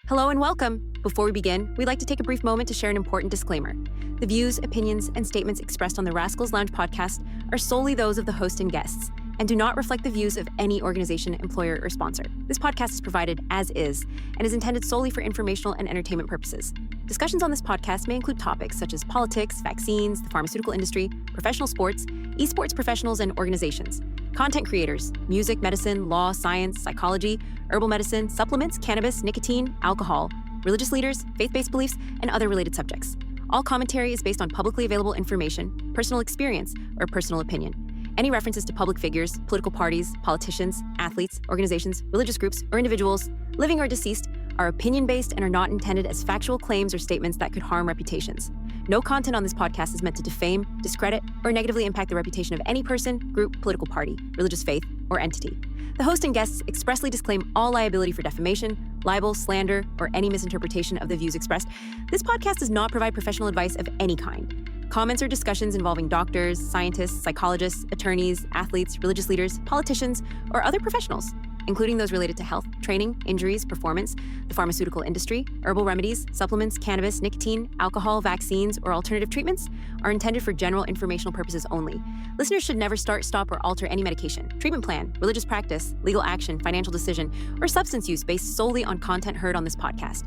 Hello and welcome. Before we begin, we'd like to take a brief moment to share an important disclaimer. The views, opinions, and statements expressed on the Rascals Lounge podcast are solely those of the host and guests and do not reflect the views of any organization, employer, or sponsor. This podcast is provided as is and is intended solely for informational and entertainment purposes. Discussions on this podcast may include topics such as politics, vaccines, the pharmaceutical industry, professional sports, esports professionals and organizations, content creators, music, medicine, law, science, psychology, herbal medicine, supplements, cannabis, nicotine, alcohol, religious leaders, faith-based beliefs, and other related subjects. All commentary is based on publicly available information, personal experience, or personal opinion. Any references to public figures, political parties, politicians, athletes, organizations, religious groups, or individuals, living or deceased, are opinion-based and are not intended as factual claims or statements that could harm reputations. No content on this podcast is meant to defame, discredit, or negatively impact the reputation of any person, group, political party, religious faith, or entity. The host and guests expressly disclaim all liability for defamation, libel, slander, or any misinterpretation of the views expressed. This podcast does not provide professional advice of any kind. Comments or discussions involving doctors, scientists, psychologists, attorneys, athletes, religious leaders, politicians, or other professionals, including those related to health, training, injuries, performance, the pharmaceutical industry, herbal remedies, supplements, cannabis, nicotine, alcohol, vaccines, or alternative treatments, are intended for general informational purposes only. Listeners should never start, stop, or alter any medication, treatment plan, religious practice, legal action, financial decision, or substance use based solely on content heard on this podcast.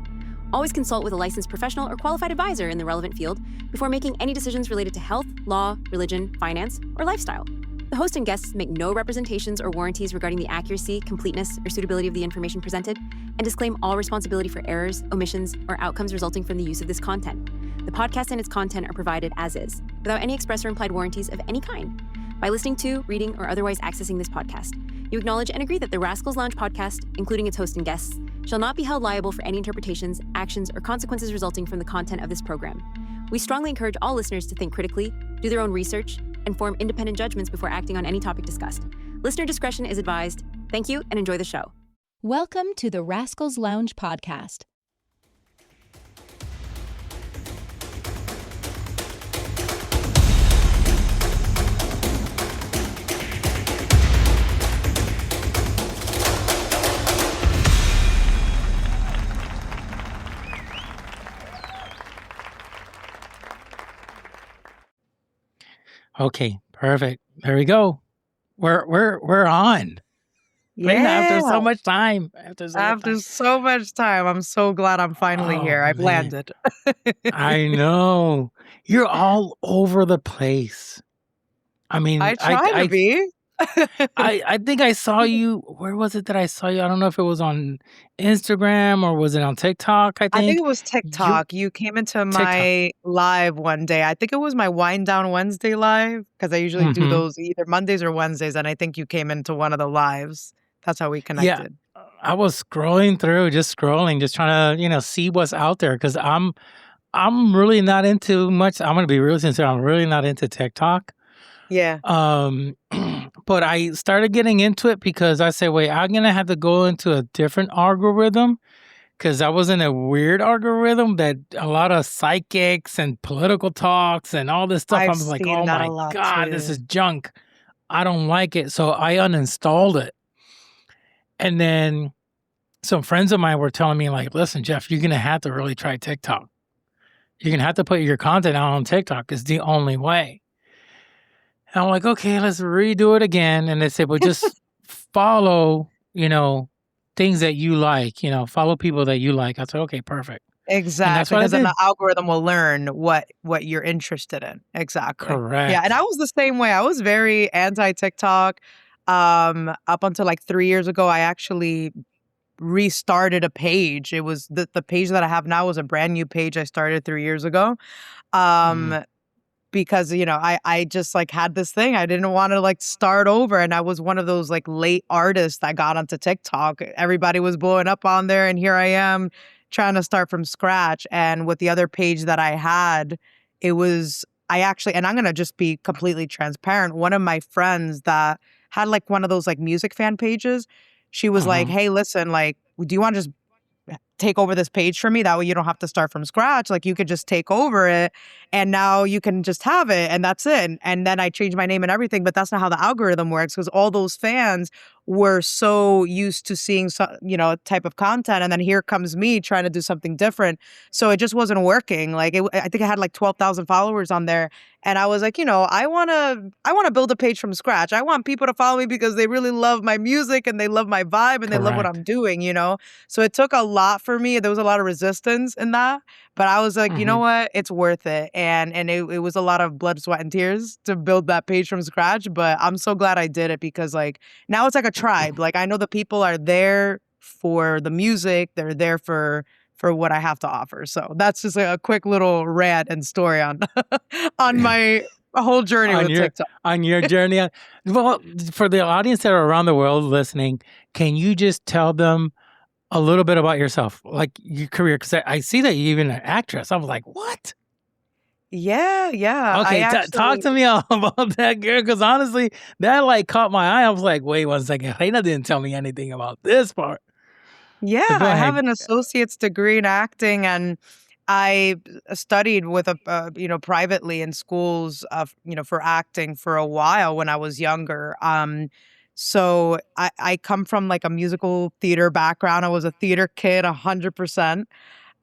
Always consult with a licensed professional or qualified advisor in the relevant field before making any decisions related to health, law, religion, finance, or lifestyle. The host and guests make no representations or warranties regarding the accuracy, completeness, or suitability of the information presented, and disclaim all responsibility for errors, omissions, or outcomes resulting from the use of this content. The podcast and its content are provided as is, without any express or implied warranties of any kind. By listening to, reading, or otherwise accessing this podcast, you acknowledge and agree that the Rascals Lounge podcast, including its host and guests, shall not be held liable for any interpretations, actions, or consequences resulting from the content of this program. We strongly encourage all listeners to think critically, do their own research, and form independent judgments before acting on any topic discussed. Listener discretion is advised. Thank you and enjoy the show. Welcome to the Rascals Lounge podcast. Okay, perfect. There we go. We're on. Reina, after so much time. After so much time. I'm so glad I'm finally here. I've landed. I know. You're all over the place. I mean, I try to be. I think I saw you. Where was it that I saw you? I don't know if it was on Instagram or was it on TikTok? I think it was TikTok. You came into my live one day. I think it was my Wind Down Wednesday live because I usually do those either Mondays or Wednesdays. And I think you came into one of the lives. That's how we connected. Yeah, I was scrolling through, just trying to, see what's out there because I'm really not into much. I'm going to be real sincere. I'm really not into TikTok. Yeah. But I started getting into it because I said, wait, I'm going to have to go into a different algorithm because I was in a weird algorithm that a lot of psychics and political talks and all this stuff. I was like, oh my God, this is junk. I don't like it. So I uninstalled it. And then some friends of mine were telling me like, listen, Jeff, you're going to have to really try TikTok. You're going to have to put your content out on TikTok. It's the only way. And I'm like, okay, let's redo it again. And they said, well, just follow, things that you like, follow people that you like. I said, okay, perfect. Exactly. Because then the algorithm will learn what you're interested in. Exactly. Correct. Yeah. And I was the same way. I was very anti-TikTok. Up until like 3 years ago, I actually restarted a page. It was the page that I have now was a brand new page I started 3 years ago. Because, I just like had this thing. I didn't want to like start over. And I was one of those like late artists that got onto TikTok. Everybody was blowing up on there. And here I am trying to start from scratch. And with the other page that I had, and I'm going to just be completely transparent. One of my friends that had like one of those like music fan pages, she was like, hey, listen, like, do you want to just take over this page for me. That way you don't have to start from scratch. Like you could just take over it and now you can just have it and that's it. And then I changed my name and everything, but that's not how the algorithm works because all those fans were so used to seeing a type of content, and then here comes me trying to do something different. So it just wasn't working. Like I think I had like 12,000 followers on there, and I was like, I wanna build a page from scratch. I want people to follow me because they really love my music and they love my vibe and they love what I'm Correct. doing. So it took a lot for me. There was a lot of resistance in that, but I was like, you know Hmm. what? It's worth it. And it was a lot of blood, sweat, and tears to build that page from scratch. But I'm so glad I did it because like now it's like a tribe. Like I know the people are there for the music. They're there for what I have to offer. So that's just a quick little rant and story on on my whole journey On with your TikTok. journey. Well, for the audience that are around the world listening, can you just tell them a little bit about yourself, like your career? Because I see that you're even an actress. I was like, what? Yeah, yeah. I Okay, talk actually to me all about that, girl. Because honestly, that like caught my eye. I was like, wait 1 second, Reina didn't tell me anything about this part. Yeah, So go I have ahead. an associate's degree in acting, and I studied with privately in schools of for acting for a while when I was younger. So I come from like a musical theater background. I was a theater kid, 100%.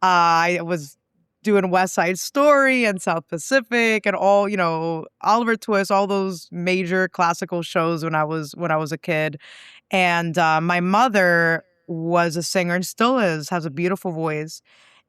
I was doing West Side Story and South Pacific and all Oliver Twist, all those major classical shows when I was a kid. And my mother was a singer and still is, has a beautiful voice.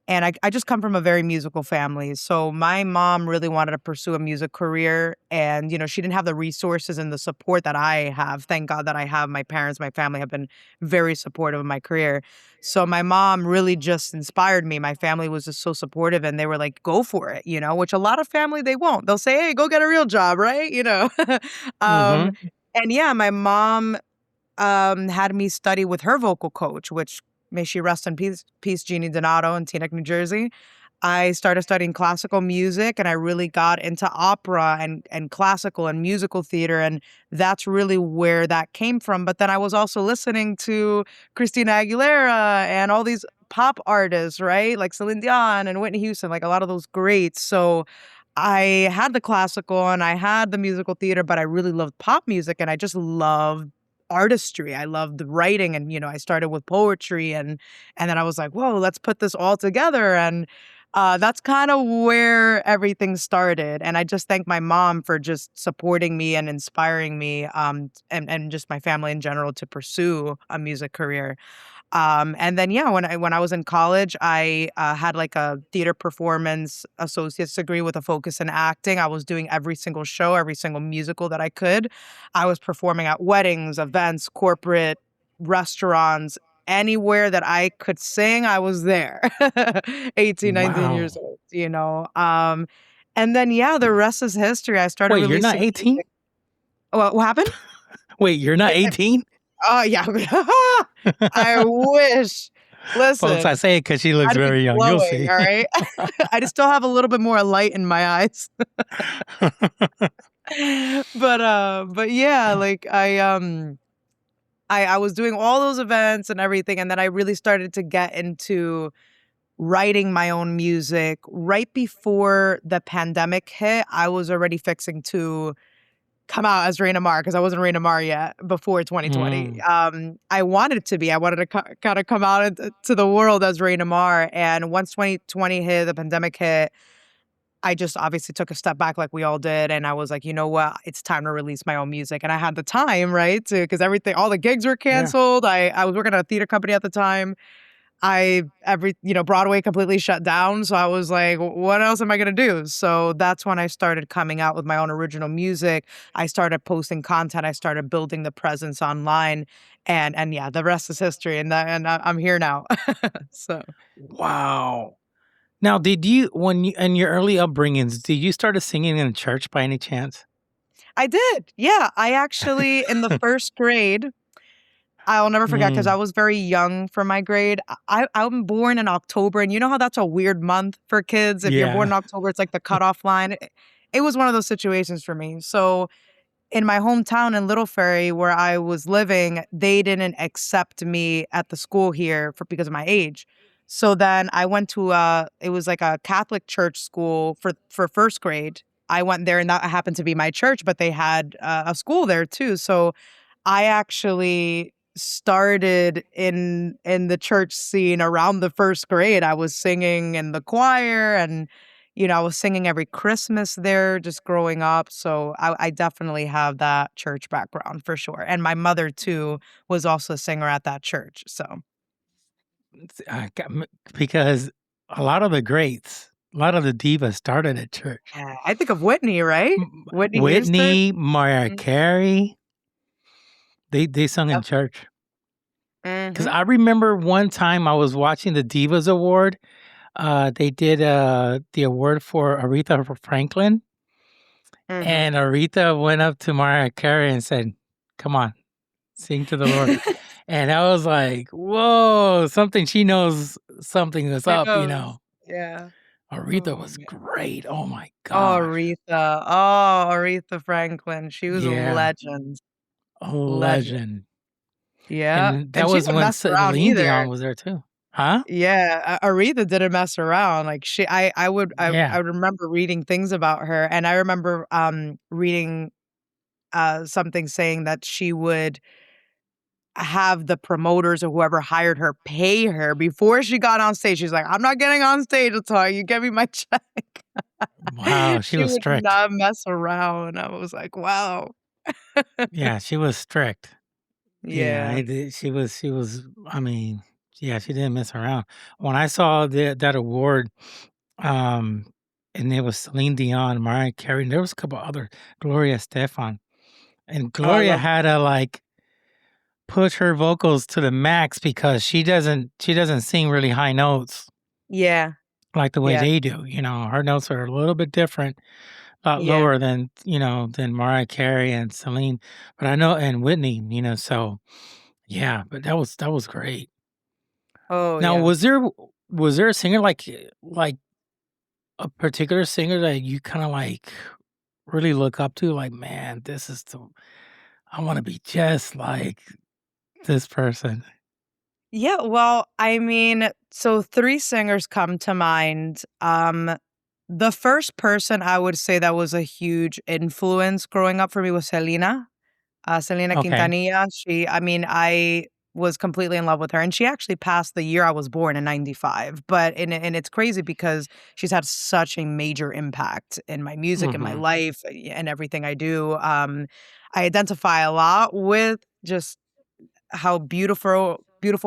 And I just come from a very musical family. So my mom really wanted to pursue a music career. And, she didn't have the resources and the support that I have. Thank God that I have. My parents, my family have been very supportive of my career. So my mom really just inspired me. My family was just so supportive and they were like, go for it, which a lot of family, they won't. They'll say, hey, go get a real job, right? um, Mm-hmm. and yeah, my mom had me study with her vocal coach, which may she rest in peace, Jeannie Donato in Teaneck, New Jersey. I started studying classical music and I really got into opera and classical and musical theater. And that's really where that came from. But then I was also listening to Christina Aguilera and all these pop artists, right? Like Celine Dion and Whitney Houston, like a lot of those greats. So I had the classical and I had the musical theater, but I really loved pop music and I just loved artistry. I loved the writing and I started with poetry and then I was like, "Whoa, let's put this all together." And that's kind of where everything started. And I just thank my mom for just supporting me and inspiring me and just my family in general to pursue a music career. And then yeah, when I was in college, I had like a theater performance associate's degree with a focus in acting. I was doing every single show, every single musical that I could. I was performing at weddings, events, corporate restaurants, anywhere that I could sing, I was there. 18, 19 years Wow. old. And then yeah, the rest is history. I started Wait, you're not releasing 18? music. What happened? Wait, you're not 18? Oh yeah. I wish. Folks, I Listen, say it because she looks I'd be very young. You'll glowing, see. all right? I just still have a little bit more light in my eyes. But yeah, like I was doing all those events and everything, and then I really started to get into writing my own music. Right before the pandemic hit, I was already fixing to come out as Reina Mar because I wasn't Reina Mar yet before 2020. Mm, I wanted to be. I wanted to kind of come out to the world as Reina Mar. And once 2020 hit, the pandemic hit, I just obviously took a step back like we all did. And I was like, you know what? It's time to release my own music. And I had the time, right? Because all the gigs were yeah. canceled. I was working at a theater company at the time. Broadway completely shut down. So I was like, what else am I going to do? So that's when I started coming out with my own original music. I started posting content. I started building the presence online. And yeah, the rest is history. I'm here now. So Wow. Now, did you, when you, in your early upbringings, did you start singing in church by any chance? I did. Yeah. I actually, in the first grade, I'll never forget because I Mm, was very young for my grade. I'm born in October, and you know how that's a weird month for kids? If you're born yeah. in October, it's like the cutoff line. It was one of those situations for me. So in my hometown in Little Ferry, where I was living, they didn't accept me at the school here because of my age. So then I went to it was like a Catholic church school for first grade. I went there, and that happened to be my church, but they had a school there too. So I actually started in the church scene around the first grade. I was singing in the choir, and I was singing every Christmas there just growing up. So I definitely have that church background for sure. And my mother too was also a singer at that church. So Because a lot of the greats, a lot of the divas started at church. yeah, I think of Whitney, right? Whitney Houston. Whitney, Mariah Mhm. Carey, they sung in Yep. church. Because Mhm. I remember one time I was watching the Divas Award. They did the award for Aretha Franklin, Mhm. and Aretha went up to Mariah Carey and said, "Come on, sing to the Lord." And I was like, "Whoa, something she knows something is I up, you knows. know." Yeah. Aretha Oh, was man. great. Oh my Oh, gosh. Aretha. Oh, Aretha Franklin. She was a Yeah, legend. a Legend. legend. Yeah. And that And she was didn't when mess around Celine either. Dion was there too. Huh? Yeah, Aretha didn't mess around. Like I Yeah. would remember reading things about her, and I remember reading something saying that she would have the promoters or whoever hired her pay her before she got on stage. She's like, "I'm not getting on stage until you give me my check." Wow, she She was would strict. not mess around. I was like, "Wow." Yeah, she was strict. Yeah, Yeah. she was, I mean, yeah, she didn't mess around. When I saw that award, um, and it was Celine Dion, Mariah Carey, and there was a couple other, Gloria Estefan, and Oh, I Gloria love had to like push her vocals to the max because she doesn't sing really high notes Yeah. like the way Yeah. they do. You know, her notes are a little bit different, a lot Yeah. lower than than Mariah Carey and Celine, but I know and Whitney. So yeah, but that was great. Oh, Now, yeah. was there a singer like a particular singer that you kind of like really look up to? Like, man, I want to be just like this person. Yeah, well, I mean, so 3 singers come to mind. The first person I would say that was a huge influence growing up for me was Selena. Selena Okay. Quintanilla. I was completely in love with her, and she actually passed the year I was born in '95. But and it's crazy because she's had such a major impact in my music, in my Hmm. life, and everything I do. I identify a lot with just how beautiful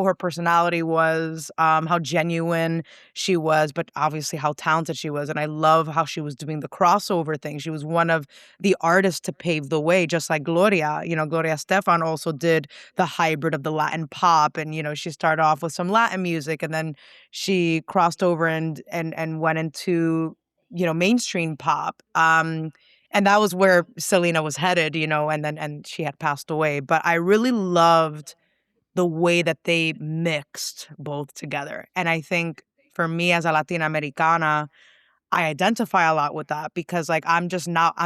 her personality was, how genuine she was, but obviously how talented she was. And I love how she was doing the crossover thing. She was one of the artists to pave the way, just like Gloria. Gloria Stefan also did the hybrid of the Latin pop, and she started off with some Latin music, and then she crossed over and went into mainstream pop. And that was where Selena was headed, and she had passed away. But I really loved the way that they mixed both together. And I think for me as a Latina Americana, I identify a lot with that because like I'm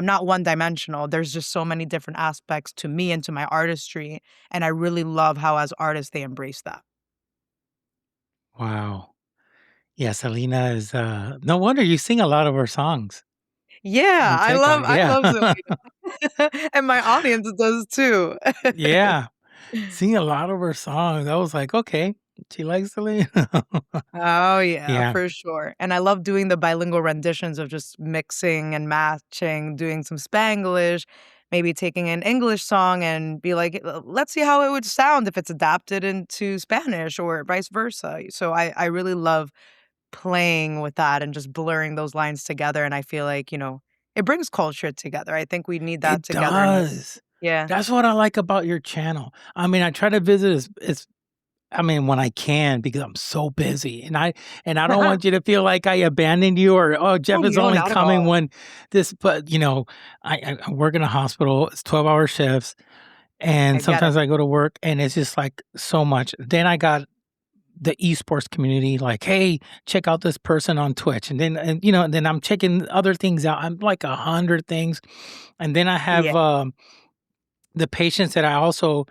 not one dimensional. There's just so many different aspects to me and to my artistry. And I really love how as artists they embrace that. Wow. Yeah, Selena is. No wonder you sing a lot of her songs Yeah, on TikTok. I Yeah. love Zelina. And my audience does too. Yeah. Sing a lot of her songs. I was like, okay, she likes Selena. Oh, yeah, Yeah. for sure, and I love doing the bilingual renditions of just mixing and matching, doing some Spanglish, maybe taking an English song and be like, Let's see how it would sound if it's adapted into Spanish or vice versa." So I really love playing with that and just blurring those lines together, and I feel like, it brings culture together. I think we need that It togetherness. does. Yeah. That's what I like about your channel. I mean, I try to visit as I mean, when I can because I'm so busy, and I don't want you to feel like I abandoned you or, "Oh, Oh, Jeff is no, only not at coming all. when this," but, I work in a hospital, it's 12-hour shifts, I and get it. sometimes I go to work, and it's just, like, so much. Then I got the esports community, like, "Hey, check out this person on Twitch," and then I'm checking other things out. I'm like 100 things, and then I Yeah. have, the patients that I also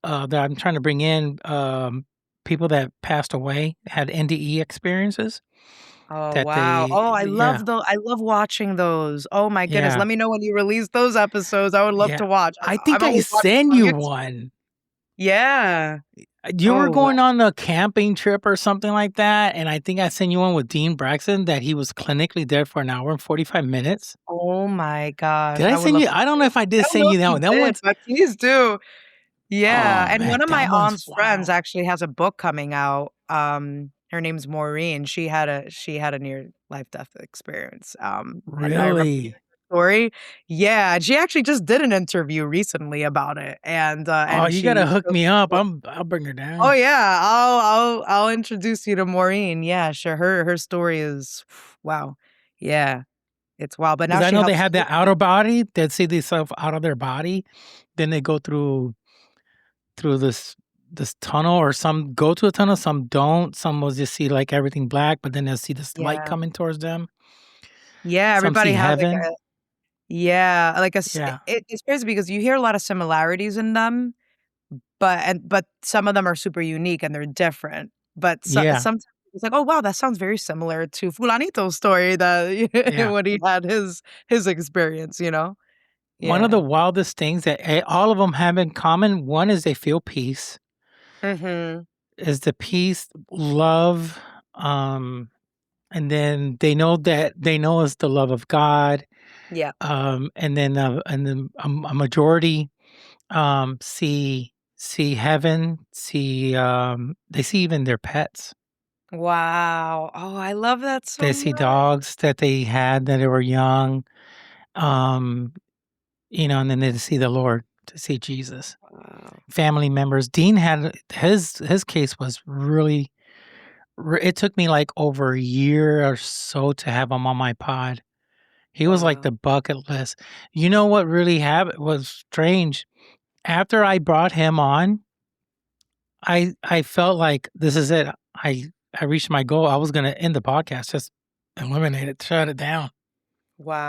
that I'm trying to bring in, people that passed away had NDE experiences Oh, that wow. Oh, yeah, I love watching those. Oh my goodness. yeah, Let me know when you release those episodes. I would love yeah. to watch. I I'm think I always watching send them on you YouTube. one. Yeah. You were Oh, wow. going on a camping trip or something like that, and I think I sent you one with Dean Braxton that he was clinically dead for an hour and 45 minutes. Oh my gosh. Did I I would send love you? to I don't see know it. if I I did don't send know you if that you one. That did, one's but please do. Yeah, oh and man, one of that my one's aunt's friends wild. actually has a book coming out. Her name's Maureen. She had a near life death experience. And I remember hearing Really? the story. Yeah, and she actually just did an interview recently about it, Oh, and you gotta she hook goes me up. into I'll bring her Oh down. yeah, I'll introduce you to Maureen. Yeah, sure. Her story is wow. Yeah, it's wild. But now Because I she know they helps have that outer body. They see themselves out of their body. Then they go through this tunnel, or some go to a tunnel, some don't. Some will just see like everything black, but then they'll see this light Yeah. coming towards them. Yeah, Some everybody see has like heaven. a yeah, like a s Yeah. it's crazy because you hear a lot of similarities in them, but some of them are super unique and they're different. But Yeah. sometimes it's like, "Oh, wow, that sounds very similar to Fulanito's story that Yeah. when he had his experience," you know? One of the Yeah. wildest things that all of them have in common, one is they feel peace. Mhm. Is the peace, love, um, and then they know it's the love of God. Yeah. And then a majority see heaven, see they see even their pets. Wow. Oh, I love that They so see much. dogs that they had that they were young, um, and then they see the Lord, to see Jesus. Wow. Family members. Dean had his case was really. It took me like over a year or so to have him on my pod. He was like Wow. the bucket list. You know what really happened was strange. After I brought him on, I felt like this is it. I reached my goal. I was gonna end the podcast, just eliminate it, shut it down,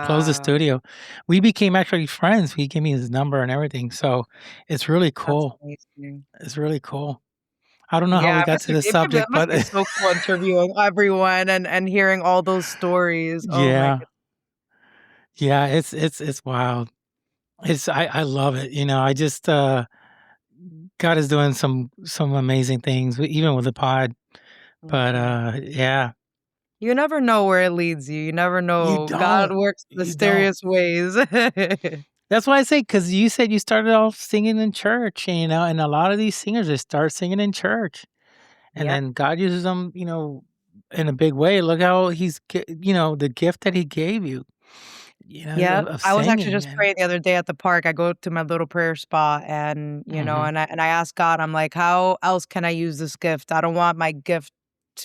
close the Wow. studio. We became actually friends. He gave me his number and everything. So it's really That's cool. amazing. It's really cool. I don't know how Yeah, we it got must to have this it subject, must but be so cool interviewing everyone and hearing all those stories. Oh my yeah, good yeah, it's wild. I love it. I just God is doing some amazing things, even with the pod. But Mhm. yeah, You never know where it leads you. You never you know. God don't, works you don't. mysterious ways. That's why I say, because you said you started off singing in church, and a lot of these singers, they start singing in church, and Yep. then God uses them, in a big way. Look how the gift that He gave you, Yep. of I was actually singing, just and praying the other day at the park. I go to my little prayer spot and, hmm and I ask God, I'm like, how else can I use this gift? I don't want my gift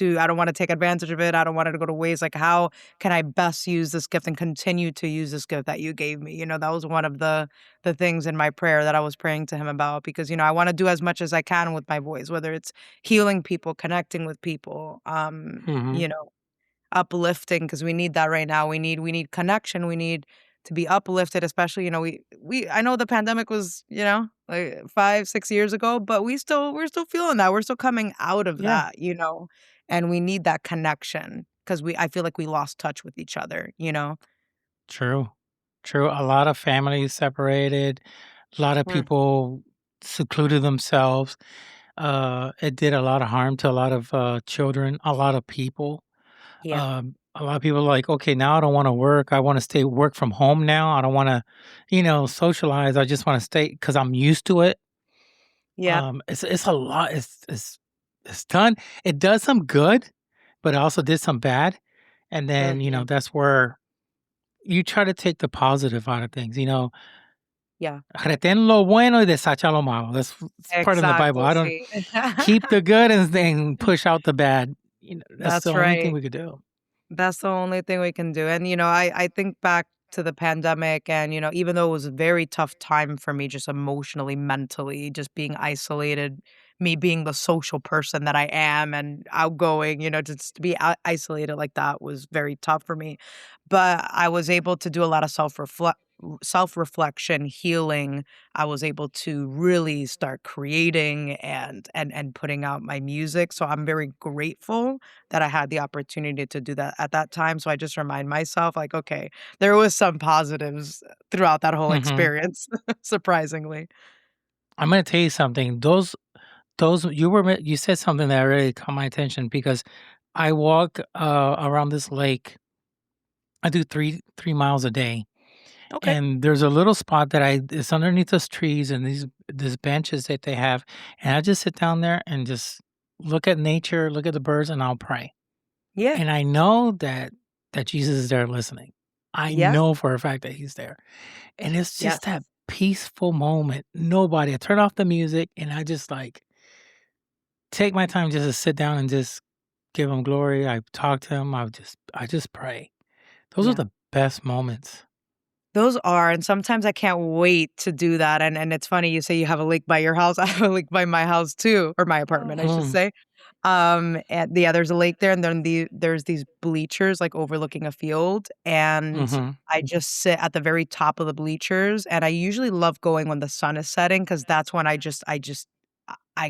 I don't want to take advantage of it. I don't want it to go to waste. Like, how can I best use this gift and continue to use this gift that you gave me? That was one of the things in my prayer that I was praying to him about because, I want to do as much as I can with my voice, whether it's healing people, connecting with people, hmm uplifting because we need that right now. We need connection. We need to be uplifted, especially, we I know the pandemic was, like 5, 6 years ago, but we're still feeling that. We're still coming out of yeah, that. And we need that connection because I feel like we lost touch with each other. true, true. A lot of families separated, a lot of Mm, people secluded themselves. It did a lot of harm to a lot of children, a lot of people. yeah. A lot of people are like, okay, now I don't want to work. I want to stay work from home now. I don't want to, socialize. I just want to stay because I'm used to it. Yep. It's a lot. It's done. It does some good, but it also did some bad. And then Mhm. that's where you try to take the positive out of things. Yeah. Retén lo bueno y desecha lo malo. That's part of the Bible. Exacto, I don't sí. keep the good and then push out the bad. That's the That's only thing right. we could do. That's the only thing we can do. And, I think back to the pandemic and, even though it was a very tough time for me just emotionally, mentally, just being isolated, me being the social person that I am and outgoing, just to be isolated like that was very tough for me. But I was able to do a lot of self-reflection, healing, I was able to really start creating and putting out my music. So I'm very grateful that I had the opportunity to do that at that time. So I just remind myself like, okay, there was some positives throughout that whole Mhm. experience, surprisingly. I'm gonna tell you something. Those you said something that really caught my attention because I walk, around this lake. I do 3 miles a day, Okay. and there's a little spot that I it's underneath those trees and these benches that they have, and I just sit down there and just look at nature, look at the birds, and I'll pray. Yeah. And I know that Jesus is there listening. I Yeah. know for a fact that he's there. And it's Yes. just that peaceful moment. I turn off the music and I just like take my time just to sit down and just give him glory. I talk to him. I just pray. Those are Yeah. the best moments. Those are, and sometimes I can't wait to do that, and it's funny you say you have a lake by your house. I have a lake by my house too, or my apartment, I should Mm, say. And yeah, there's a lake there, and then there's these bleachers like overlooking a field, and mhm. I just sit at the very top of the bleachers, and I usually love going when the sun is setting because that's when I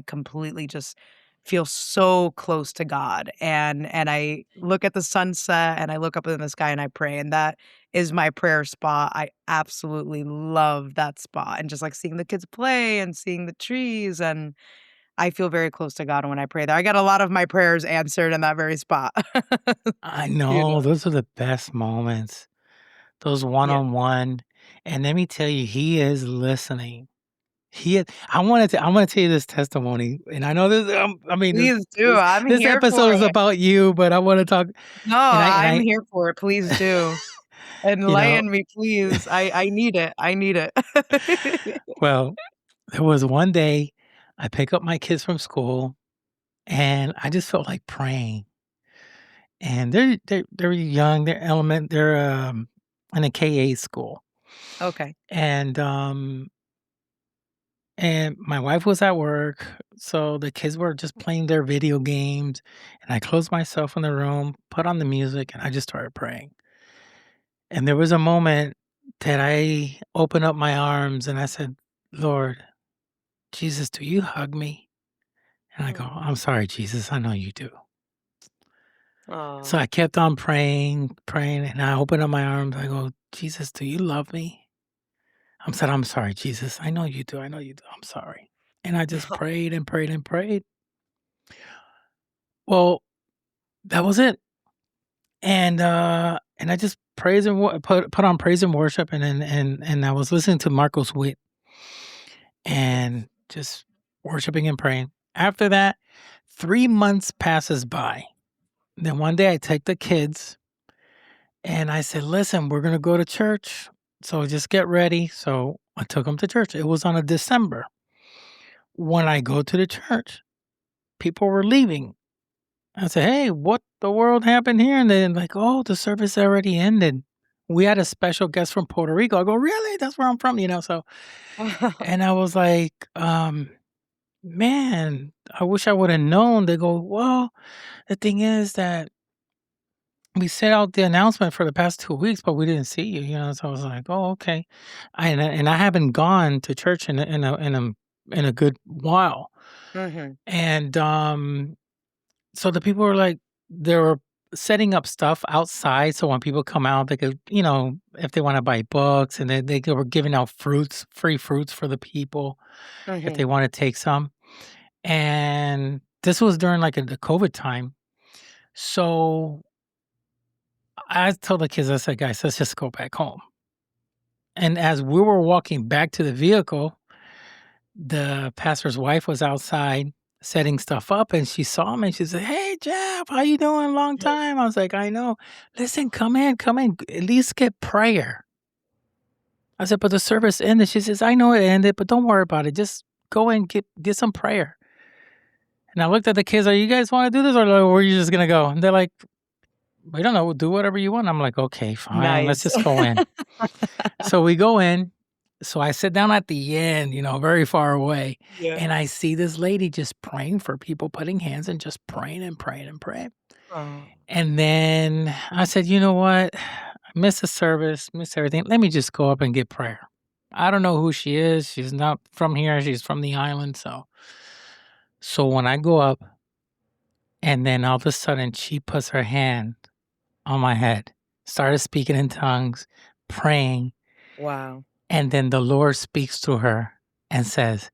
completely just feel so close to God, and I look at the sunset, and I look up in the sky, and I pray, and that is my prayer spot. I absolutely love that spot, and just, like, seeing the kids play and seeing the trees, and I feel very close to God when I pray there. I got a lot of my prayers answered in that very spot. I You know know? those are the best moments. Those Yeah. one-on-one. And let me tell you, he is listening. He is, I wanna tell you this testimony, and I know this, I mean, Please do, this I'm this here for episode is it. about you, but I wanna talk No, and I'm I here for it, please do. you know, Enlighten me, please. I need it, I need it. well, there was one day I pick up my kids from school, and I just felt like praying, and they're young, they're in a K-8 school, Okay. and, and my wife was at work, so the kids were just playing their video games, and I closed myself in the room, put on the music, and I just started praying. And there was a moment that I opened up my arms and I said, "Lord, Jesus, do you hug me?" And I go, Mm. "I'm sorry, Jesus, I know you do." So Aw. I kept on praying, praying, and I opened up my arms. I go, "Jesus, do you love me?" I'm sorry, Jesus. I know you do. I know you do. I'm sorry. And I just prayed and prayed and prayed. Well, that was it. And I just put on praise and worship, and then and I was listening to Marcos Witt and just worshiping and praying. After that, 3 months passes by. Then one day I take the kids and I said, "Listen, we're gonna go to church, so just get ready." So I took them to church. It was on a December. When I go to the church, people were leaving. I said, "Hey, what the world happened here?" And they're like, "Oh, the service already ended. We had a special guest from Puerto Rico." I go, "Really? That's where I'm from," so and I was like, "Man, I wish I woulda known." They go, "Well, the thing is that we sent out the announcement for the past 2 weeks, but we didn't see you." So I was like, "Oh, okay." And I haven't gone to church in a good while. Mhm. And, so the people were like they were setting up stuff outside so when people come out, they could, if they wanna buy books, and they were giving out free fruits for the people if they Mhm. wanna take some. And this was during, like, the COVID time. So I told the kids, I said, "Guys, let's just go back home." And as we were walking back to the vehicle, the pastor's wife was outside setting stuff up, and she saw me, and she said, "Hey, Jeff, how you doing? Long time." I was like, "I know. Listen, come in, at least get prayer." I said, "But the service ended." She says, "I know it ended, but don't worry about it. Just go and get some prayer." And I looked at the kids, "Are you guys wanna do this, or were you just gonna go?" And they're like, "We don't know. Do whatever you want." I'm like, "Okay, fine. Let's Nice. just go in." So we go in. So I sit down at the end, very far away, Yeah. and I see this lady just praying for people, putting hands and just praying and praying and praying. Oh. And then I said, "You know what?" miss the service, miss everything. Let me just go up and get prayer. I don't know who she is. She's not from here. She's from the island. So when I go up, and then all of a sudden she puts her hand on my head, started speaking in tongues, praying, Wow. and then the Lord speaks to her and says,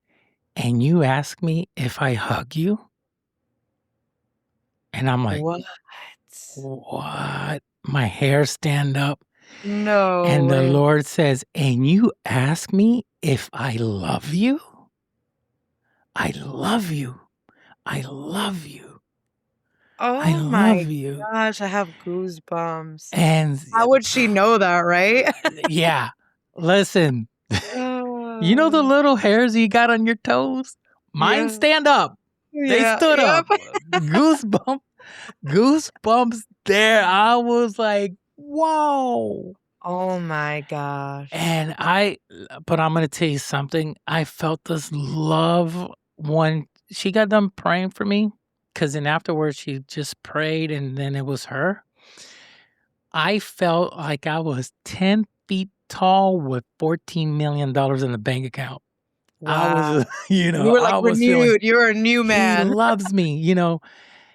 "And you ask me if I hug you?" And I'm like, What? "What?" My hair stand up. No And the way. Lord says, "And you ask me if I love you? I love you. I love you. I Oh my love you." gosh, I have goosebumps. And How would she know that, right? yeah, listen, you know the Oh, little hairs you got on your toes? Mine yeah. stand up. They Yeah. stood Yep. up. Goosebumps, goosebumps there. I was like, whoa. Oh my gosh. And but I'm going to tell you something. I felt this love when she got done praying for me, because then afterwards she just prayed and then it was her. I felt like I was 10 feet tall with $14 million in the bank account. I Wow. was, You were like I was feeling, renewed. You're a new he man. loves me,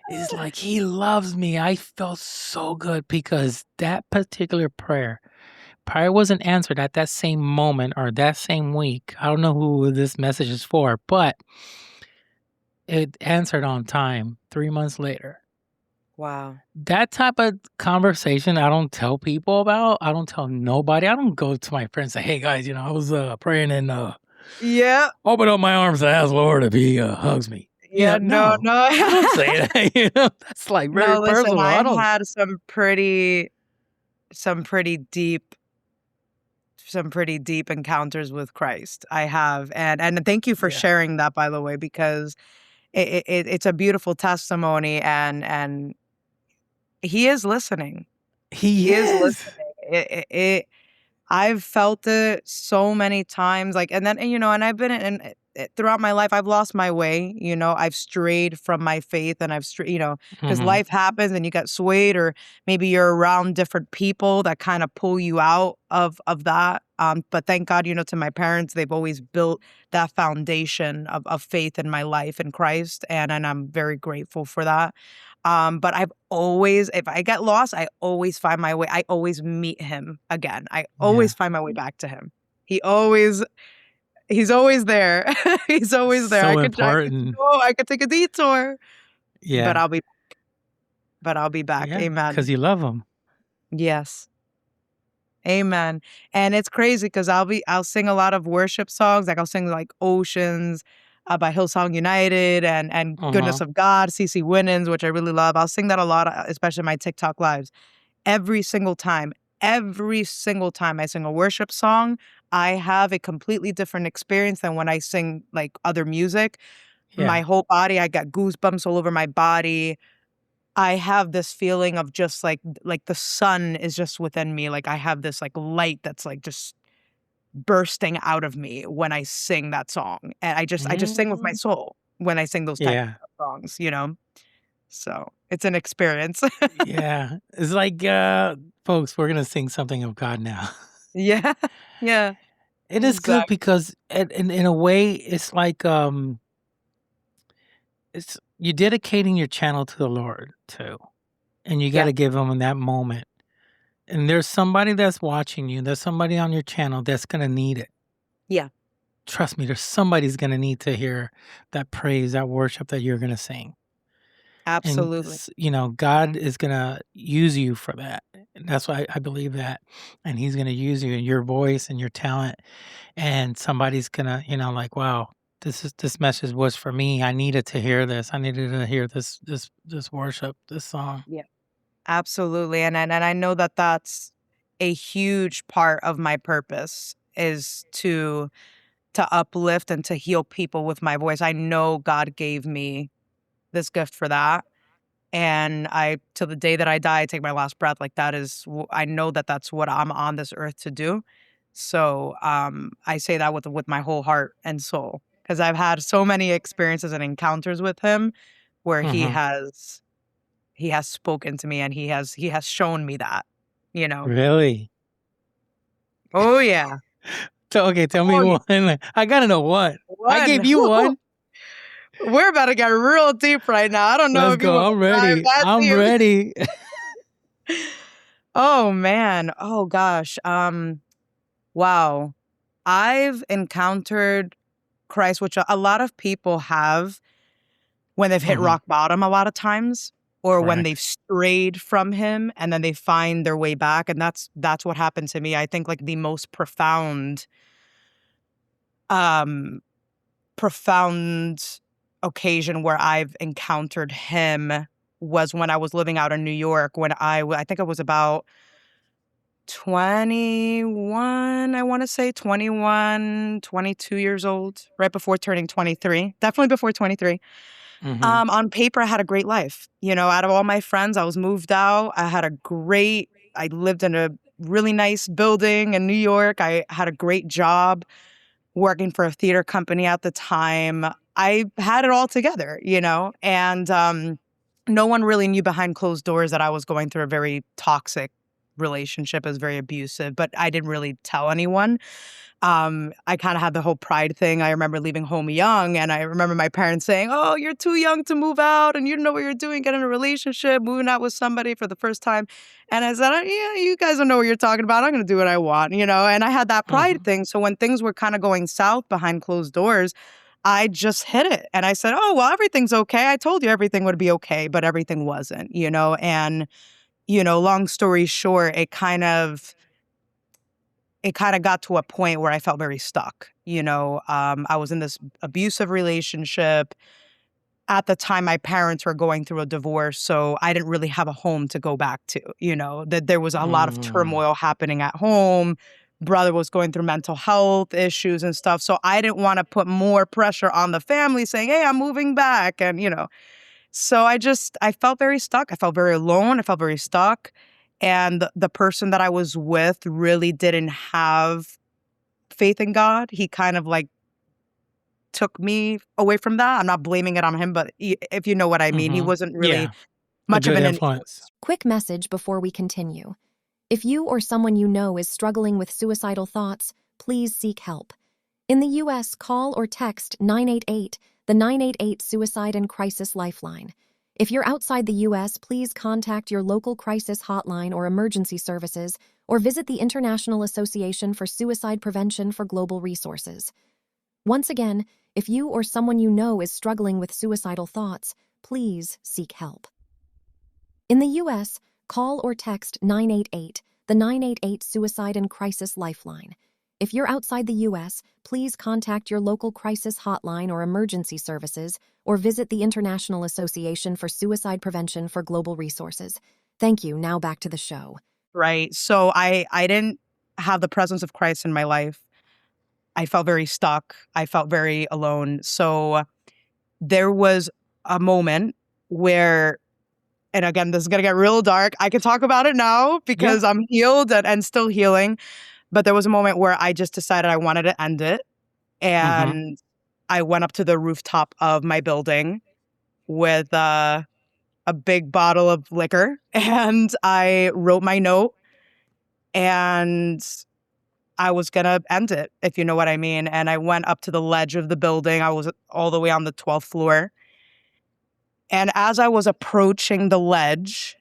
it's like he loves me. I felt so good because that particular prayer wasn't answered at that same moment or that same week. I don't know who this message is for, but it answered on time 3 months later. Wow. That type of conversation I don't tell people about. I don't tell nobody. I don't go to my friends and say, "Hey guys, I was praying and Yeah. open up my arms and ask Lord if he hugs me." Yeah. No, No. no. I don't say that. That's like very No, listen, personal. I I've don't. had some pretty deep encounters with Christ. I have. And thank you for Yeah. sharing that, by the way, because it's a beautiful testimony, and he is listening. He He is is. listening. I've felt it so many times, like, and then, and I've been throughout my life, I've lost my way, I've strayed from my faith, and I've strayed, because Mhm. life happens and you get swayed, or maybe you're around different people that kind of pull you out of that. But thank God, to my parents, they've always built that foundation of faith in my life in Christ, and I'm very grateful for that. But I've always, if I get lost, I always find my way. I always meet him again. I Yeah. always find my way back to him. He always, he's always there. He's always there. So important. I could take a detour, but Yeah. I'll be back. Yeah. Because Amen. you love him. Yes. Amen. And it's crazy because I'll sing a lot of worship songs. Like I'll sing like Oceans by Hillsong United, and Goodness Uh-huh. of God, CC Winans, which I really love. I'll sing that a lot, especially in my TikTok lives. Every single time, every single time I sing a worship song, I have a completely different experience than when I sing like other music. My Yeah. whole body, I got goosebumps all over my body. I have this feeling of just like the sun is just within me. Like I have this like light that's like just bursting out of me when I sing that song. And I just sing with my Mm. soul when I sing those type Yeah. of songs. So it's an experience. Yeah. It's like, folks, we're gonna sing something of God now. Yeah. Yeah. It is good Exactly. because in a way, it's like it's you're dedicating your channel to the Lord too, and you got Yeah. to give him in that moment. And there's somebody that's watching you. There's somebody on your channel that's gonna need it. Yeah. Trust me, there's somebody's gonna need to hear that praise, that worship that you're gonna sing. And Absolutely. God is gonna use you for that. And that's why I believe that. And he's gonna use you and your voice and your talent. And somebody's gonna, like, wow, this message was for me. I needed to hear this. I needed to hear this worship, this song. Yeah. Absolutely. And I know that that's a huge part of my purpose is to uplift and to heal people with my voice. I know God gave me this gift for that. And till the day that I die, I take my last breath. Like that is, I know that that's what I'm on this earth to do. So I say that with my whole heart and soul, because I've had so many experiences and encounters with him where he Hmm. has spoken to me, and he has shown me that. you know? Really? Oh, yeah. Okay, tell me Oh, yeah. one. I gotta know one. I One. gave you one. We're about to get real deep right now. I don't know Let's if you go. want I'm to dive ready. that I'm deep. ready. Oh, man. Oh, gosh. Wow. I've encountered Christ, which a lot of people have when they've hit Mhm. rock bottom a lot of times, or when they've Correct. strayed from him and then they find their way back. And that's what happened to me. I think like the most um profound occasion where I've encountered him was when I was living out in New York when I think I was about 21, I want to say 21, 22 years old, right before turning 23, definitely before 23. Mhm. On paper, I had a great life. You know, out of all my friends, I was moved out. I lived in a really nice building in New York. I had a great job working for a theater company at the time. I had it all together, you know, and no one really knew behind closed doors that I was going through a very toxic relationship. It was very abusive, but I didn't really tell anyone. I kind of had the whole pride thing. I remember leaving home young, and I remember my parents saying, "Oh, you're too young to move out, and you don't know what you're doing, get in a relationship, moving out with somebody for the first time." And I said, "Yeah, you guys don't know what you're talking about. I'm going to do what I want, you know." And I had that pride Mhm. thing. So when things were kind of going south behind closed doors, I just hit it, and I said, "Oh, well, everything's okay. I told you everything would be okay, but everything wasn't, you know." And long story short, it kind of got to a point where I felt very stuck. I was in this abusive relationship. At the time, my parents were going through a divorce, so I didn't really have a home to go back to. That there was a lot of Mm. turmoil happening at home. Brother was going through mental health issues and stuff. So I didn't want to put more pressure on the family saying, "Hey, I'm moving back." So I felt very stuck. I felt very alone. I felt very stuck. And the person that I was with really didn't have faith in God. He kind of like took me away from that. I'm not blaming it on him, but if you know what I mean, he Mhm. wasn't really Yeah, a much of good an influence. influence. Quick message before we continue. If you or someone you know is struggling with suicidal thoughts, please seek help. In the U.S., call or text 988, the 988 Suicide and Crisis Lifeline. If you're outside the U.S., please contact your local crisis hotline or emergency services, or visit the International Association for Suicide Prevention for Global Resources. Once again, if you or someone you know is struggling with suicidal thoughts, please seek help. In the U.S., call or text 988, the 988 Suicide and Crisis Lifeline. If you're outside the U.S., please contact your local crisis hotline or emergency services, or visit the International Association for Suicide Prevention for Global Resources. Thank you. Now back to the show. Right. So I didn't have the presence of Christ in my life. I felt very stuck. I felt very alone. So there was a moment where, and again, this is going to get real dark. I can talk about it now Yeah. because I'm healed and still healing. But there was a moment where I just decided I wanted to end it. Mhm. And I went up to the rooftop of my building with a big bottle of liquor and I wrote my note and I was going to end it, if you know what I mean. And I went up to the ledge of the building. I was all the way on the 12th floor. And as I was approaching the ledge,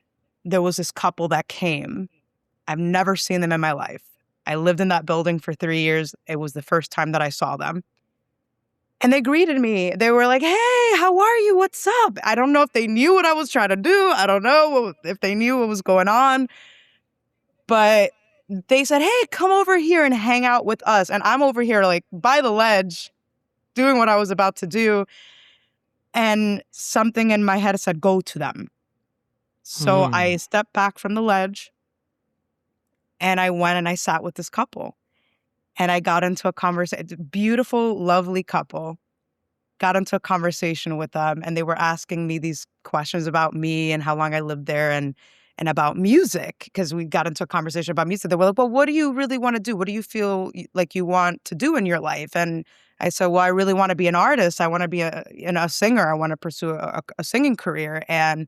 there was this couple that came. I've never seen them in my life. I lived in that building for 3 years. It was the first time that I saw them. And they greeted me. They were like, "Hey, how are you? What's up?" I don't know if they knew what I was trying to do. I don't know if they knew what was going on. But they said, "Hey, come over here and hang out with us." And I'm over here, like, by the ledge, doing what I was about to do. And something in my head said, "Go to them." So I Mm. stepped back from the ledge and I went and I sat with this couple. And I got into a conversation, beautiful, lovely couple. Got into a conversation with them and they were asking me these questions about me and how long I lived there and about music because we got into a conversation about music. They were like, "Well, what do you really want to do? What do you feel like you want to do in your life?" And I said, "Well, I really want to be an artist. I want to be a singer. I want to pursue a singing career." And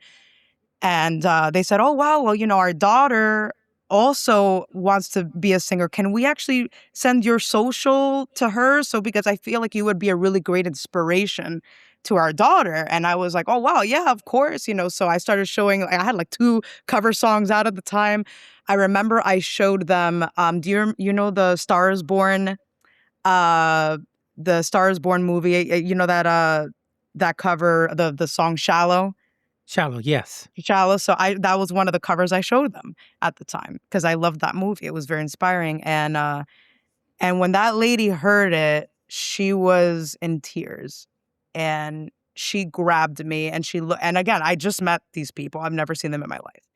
they said, "Oh, wow. Well, our daughter." also wants to be a singer. Can we actually send your social to her? So because I feel like you would be a really great inspiration to our daughter. And I was like, oh wow, yeah, of course. So I started showing, I had like 2 cover songs out at the time. I remember I showed them, do you know the Stars Born, the Stars Born movie, that cover, the song Shallow? Shallow, yes. Shallow. So that was one of the covers I showed them at the time because I loved that movie. It was very inspiring. And when that lady heard it, she was in tears, and she grabbed me and and again, I just met these people. I've never seen them in my life.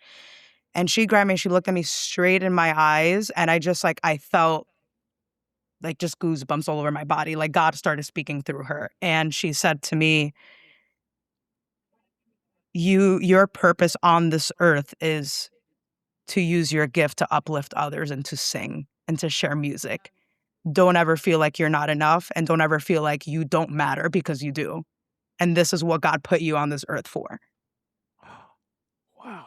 And she grabbed me and she looked at me straight in my eyes, and I felt like just goosebumps all over my body. Like God started speaking through her. And she said to me, your purpose on this earth is to use your gift to uplift others and to sing and to share music. Don't ever feel like you're not enough, and don't ever feel like you don't matter, because you do. And this is what God put you on this earth for. Wow.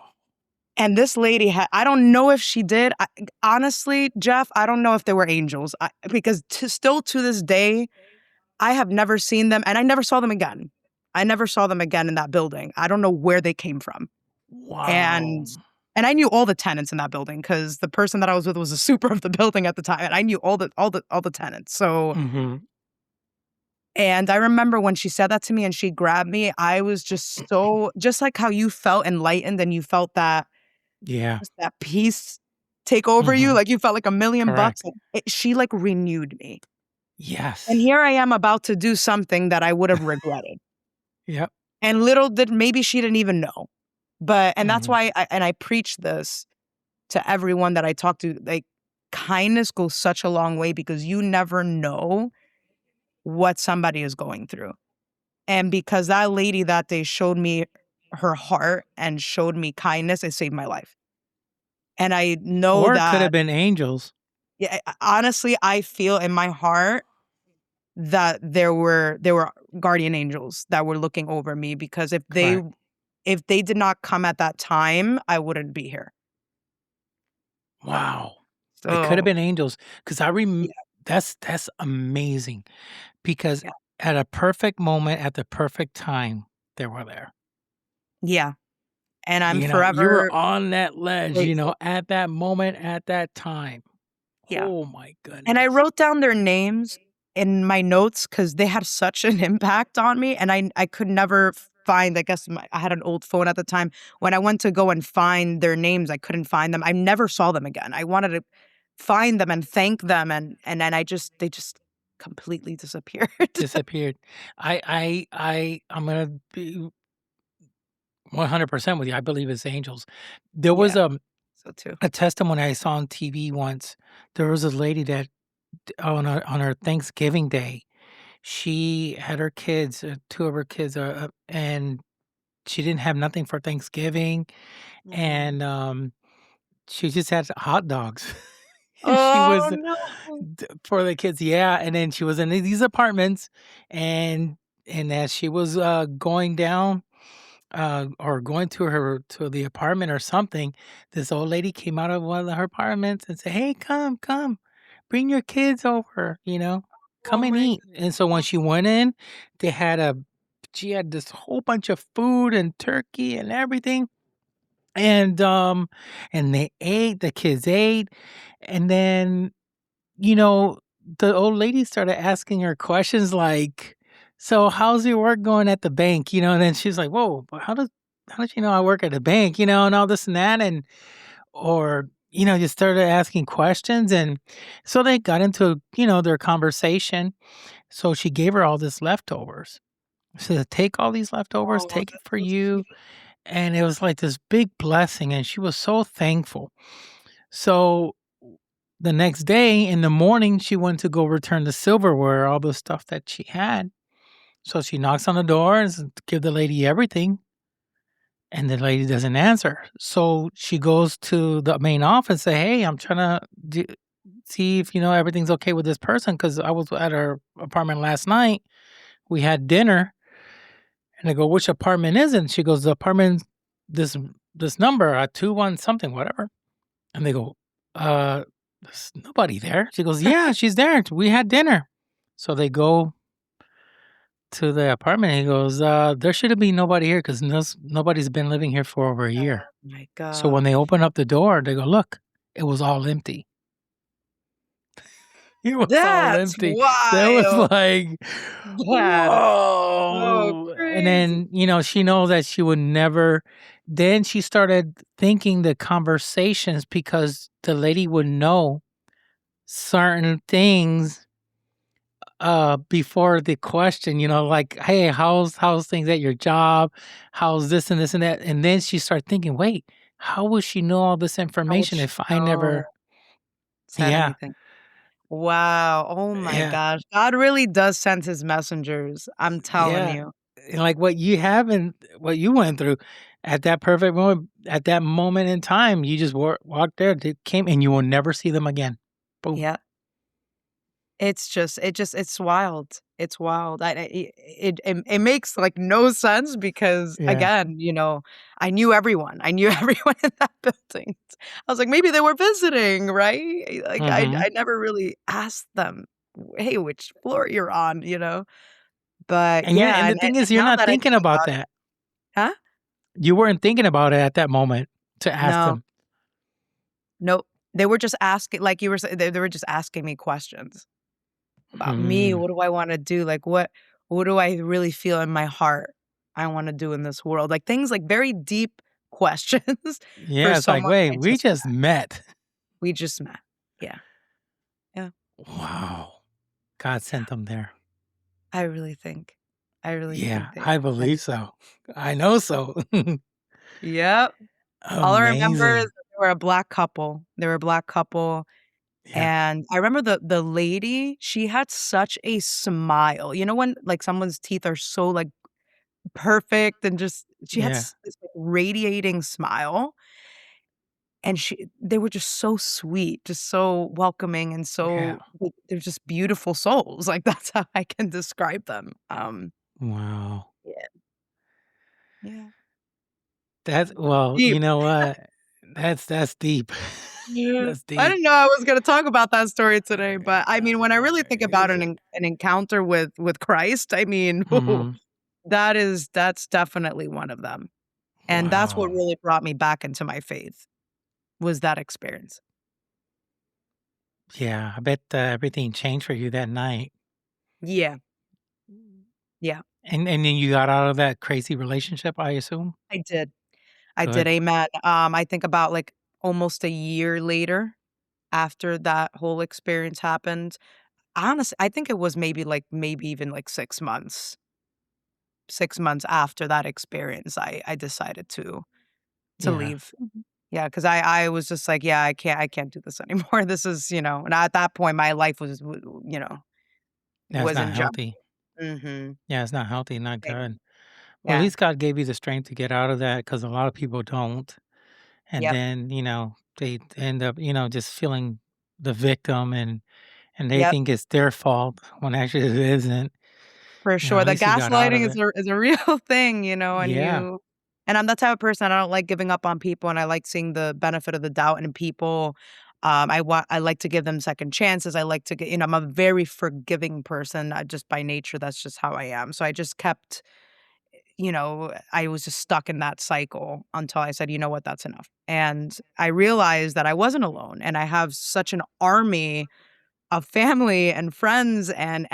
And this lady I don't know if she did. Honestly, Jeff, I don't know if they were angels, because still to this day, I have never seen them, and I never saw them again. I never saw them again in that building. I don't know where they came from. Wow. And I knew all the tenants in that building because the person that I was with was a super of the building at the time, and I knew all the tenants. So, and I remember when she said that to me and she grabbed me, I was just just like how you felt enlightened and you felt that that peace take over you, like you felt like $1,000,000. She like renewed me. Yes. And here I am about to do something that I would have regretted. Yep. And little did maybe she didn't even know. And that's why I preach this to everyone that I talk to. Like, kindness goes such a long way, because you never know what somebody is going through. And because that lady that day showed me her heart and showed me kindness, it saved my life. And I know Or it that could have been angels. Yeah, honestly, I feel in my heart that there were guardian angels that were looking over me, because if they did not come at that time, I wouldn't be here. Wow. So, It could have been angels, because I remember that's amazing, because at a perfect moment, at the perfect time, they were there. Yeah. And I'm You forever were on that ledge, grateful. at that moment, at that time. Yeah. Oh my goodness. And I wrote down their names in my notes because they had such an impact on me. And I could never find, I guess I had an old phone at the time. When I went to go and find their names, I couldn't find them. I never saw them again. I wanted to find them and thank them. And then they just completely disappeared. Disappeared. I'm gonna be 100% with you. I believe it's angels. There was So too. a testimony I saw on TV once. There was a lady that on her Thanksgiving Day, she had her kids, 2 of her kids, and she didn't have nothing for Thanksgiving, and she just had hot dogs. And she Oh was no. for the kids, yeah. And then she was in these apartments, and as she was going down, or going to the apartment or something, this old lady came out of one of her apartments and said, "Hey, come, bring your kids over, come Oh and my eat." And so when she went in, she had this whole bunch of food and turkey and everything. And they ate, the kids ate, and then, you know, the old lady started asking her questions like, "So how's your work going at the bank?" And then she's like, "Whoa, but how did you know I work at the bank?" And all this and that, and or just started asking questions, and so they got into their conversation. So she gave her all this leftovers. She said, "Take all these leftovers, Oh, take it that's for so you." sweet. And it was like this big blessing, and she was so thankful. So the next day in the morning, she went to go return the silverware, all the stuff that she had. So she knocks on the door and give the lady everything, and the lady doesn't answer. So she goes to the main office and say, "Hey, I'm trying to see if everything's okay with this person, because I was at her apartment last night. We had dinner." And I go, "Which apartment is it?" And she goes, "The apartment, this number, 21 something, whatever." And they go, there's nobody there. She goes, yeah, she's there. We had dinner. So they go to the apartment. He goes, there should be nobody here because nobody's been living here for over a year. My So when they gosh. open up the door, they go, look, it was all empty. It was all That's empty. That was wild. like, Dad. Oh, whoa. And crazy. then, she knows that she would never. Then she started thinking the conversations because the lady would know certain things before the question, like, hey, how's things at your job? How's this and this and that? And then she started thinking, wait, how would she know all this How would information she if I know? never. Said Yeah, anything. Wow. Oh my yeah, gosh. God really does send his messengers. I'm telling yeah. you. And like what you have and what you went through at that perfect moment, at that moment in time, you just walked there, they came, and you will never see them again. Boom. Yeah. It's wild. It's wild. It makes like no sense because Yeah. again, I knew everyone. I knew everyone in that building. I was like, maybe they were visiting, right? Like Hmm. I never really asked them, hey, which floor you're on? But And yeah, the thing and is, you're now not that I thinking think about about it, that. huh? You weren't thinking about it at that moment to ask No, them. nope. They were just asking, like you were saying, they were just asking me questions about me. Hmm. What do I want to do? Like what do I really feel in my heart I want to do in this world? Like things like very deep questions for Yeah, it's like, someone wait, I we just just met. we just met. Yeah. Yeah. Wow. God sent them there. I really think. I really Yeah, think they I meant believe it. so. I know so. Yep. All I remember is Amazing. that they were a black couple. They were a black couple. Yeah, And I remember the lady, she had such a smile. You know when, like, someone's teeth are so, like, perfect and just she had yeah, this, like, radiating smile, and they were just so sweet, just so welcoming, and yeah. so like, they're just beautiful souls, like, that's how I can describe them. Wow. Yeah, yeah. Well, Deep. you know what? That's deep. Yeah. That's I deep. didn't know I was gonna talk about that story today, but, I mean, when I really think about Is it? an encounter with Christ, I mean, Mhm. that's definitely one of them, and that's what Wow. really brought me back into my faith, was that experience. Yeah, I bet, everything changed for you that night. Yeah, yeah, And then you got out of that crazy relationship, I assume? I did. I did, Good. amen. I think about, like, almost a year later after that whole experience happened, honestly, I think it was maybe even, like, 6 months. 6 months after that experience, I decided to Yeah. leave. Yeah, because I was just like, "Yeah, I can't do this anymore." This is, and at that point, my life That's was not in jeopardy. healthy. Mhm. Yeah, it's not healthy, not Thank good. Well, at Yeah. least God gave you the strength to get out of that because a lot of people don't. And Yep. then, they end up, just feeling the victim and they Yep. think it's their fault when actually it isn't. For sure. At The least you got out gaslighting of is it. a real thing, Yeah. and I'm the type of person, I don't like giving up on people, and I like seeing the benefit of the doubt in people. I like to give them second chances. I like to get I'm a very forgiving person, just by nature, that's just how I am. So I just kept, I was just stuck in that cycle until I said, "You know what? That's enough." And I realized that I wasn't alone, and I have such an army of family and friends and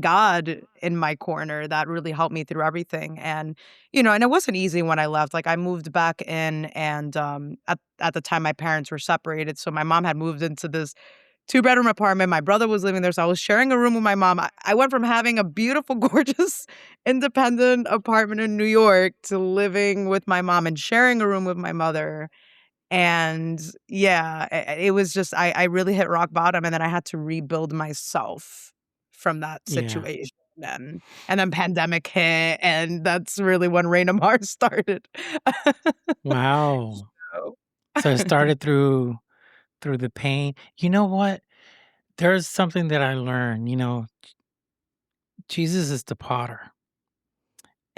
God in my corner that really helped me through everything. And it wasn't easy when I left. Like I moved back in and at the time my parents were separated. So my mom had moved into this two-bedroom apartment. My brother was living there. So I was sharing a room with my mom. I went from having a beautiful, gorgeous, independent apartment in New York to living with my mom and sharing a room with my mother. And yeah, it was just I really hit rock bottom, and then I had to rebuild myself from that Yeah. situation, and then pandemic hit, and that's really when Reina Mar started. Wow. So So it started through the pain. You know what? There's something that I learned, Jesus is the potter.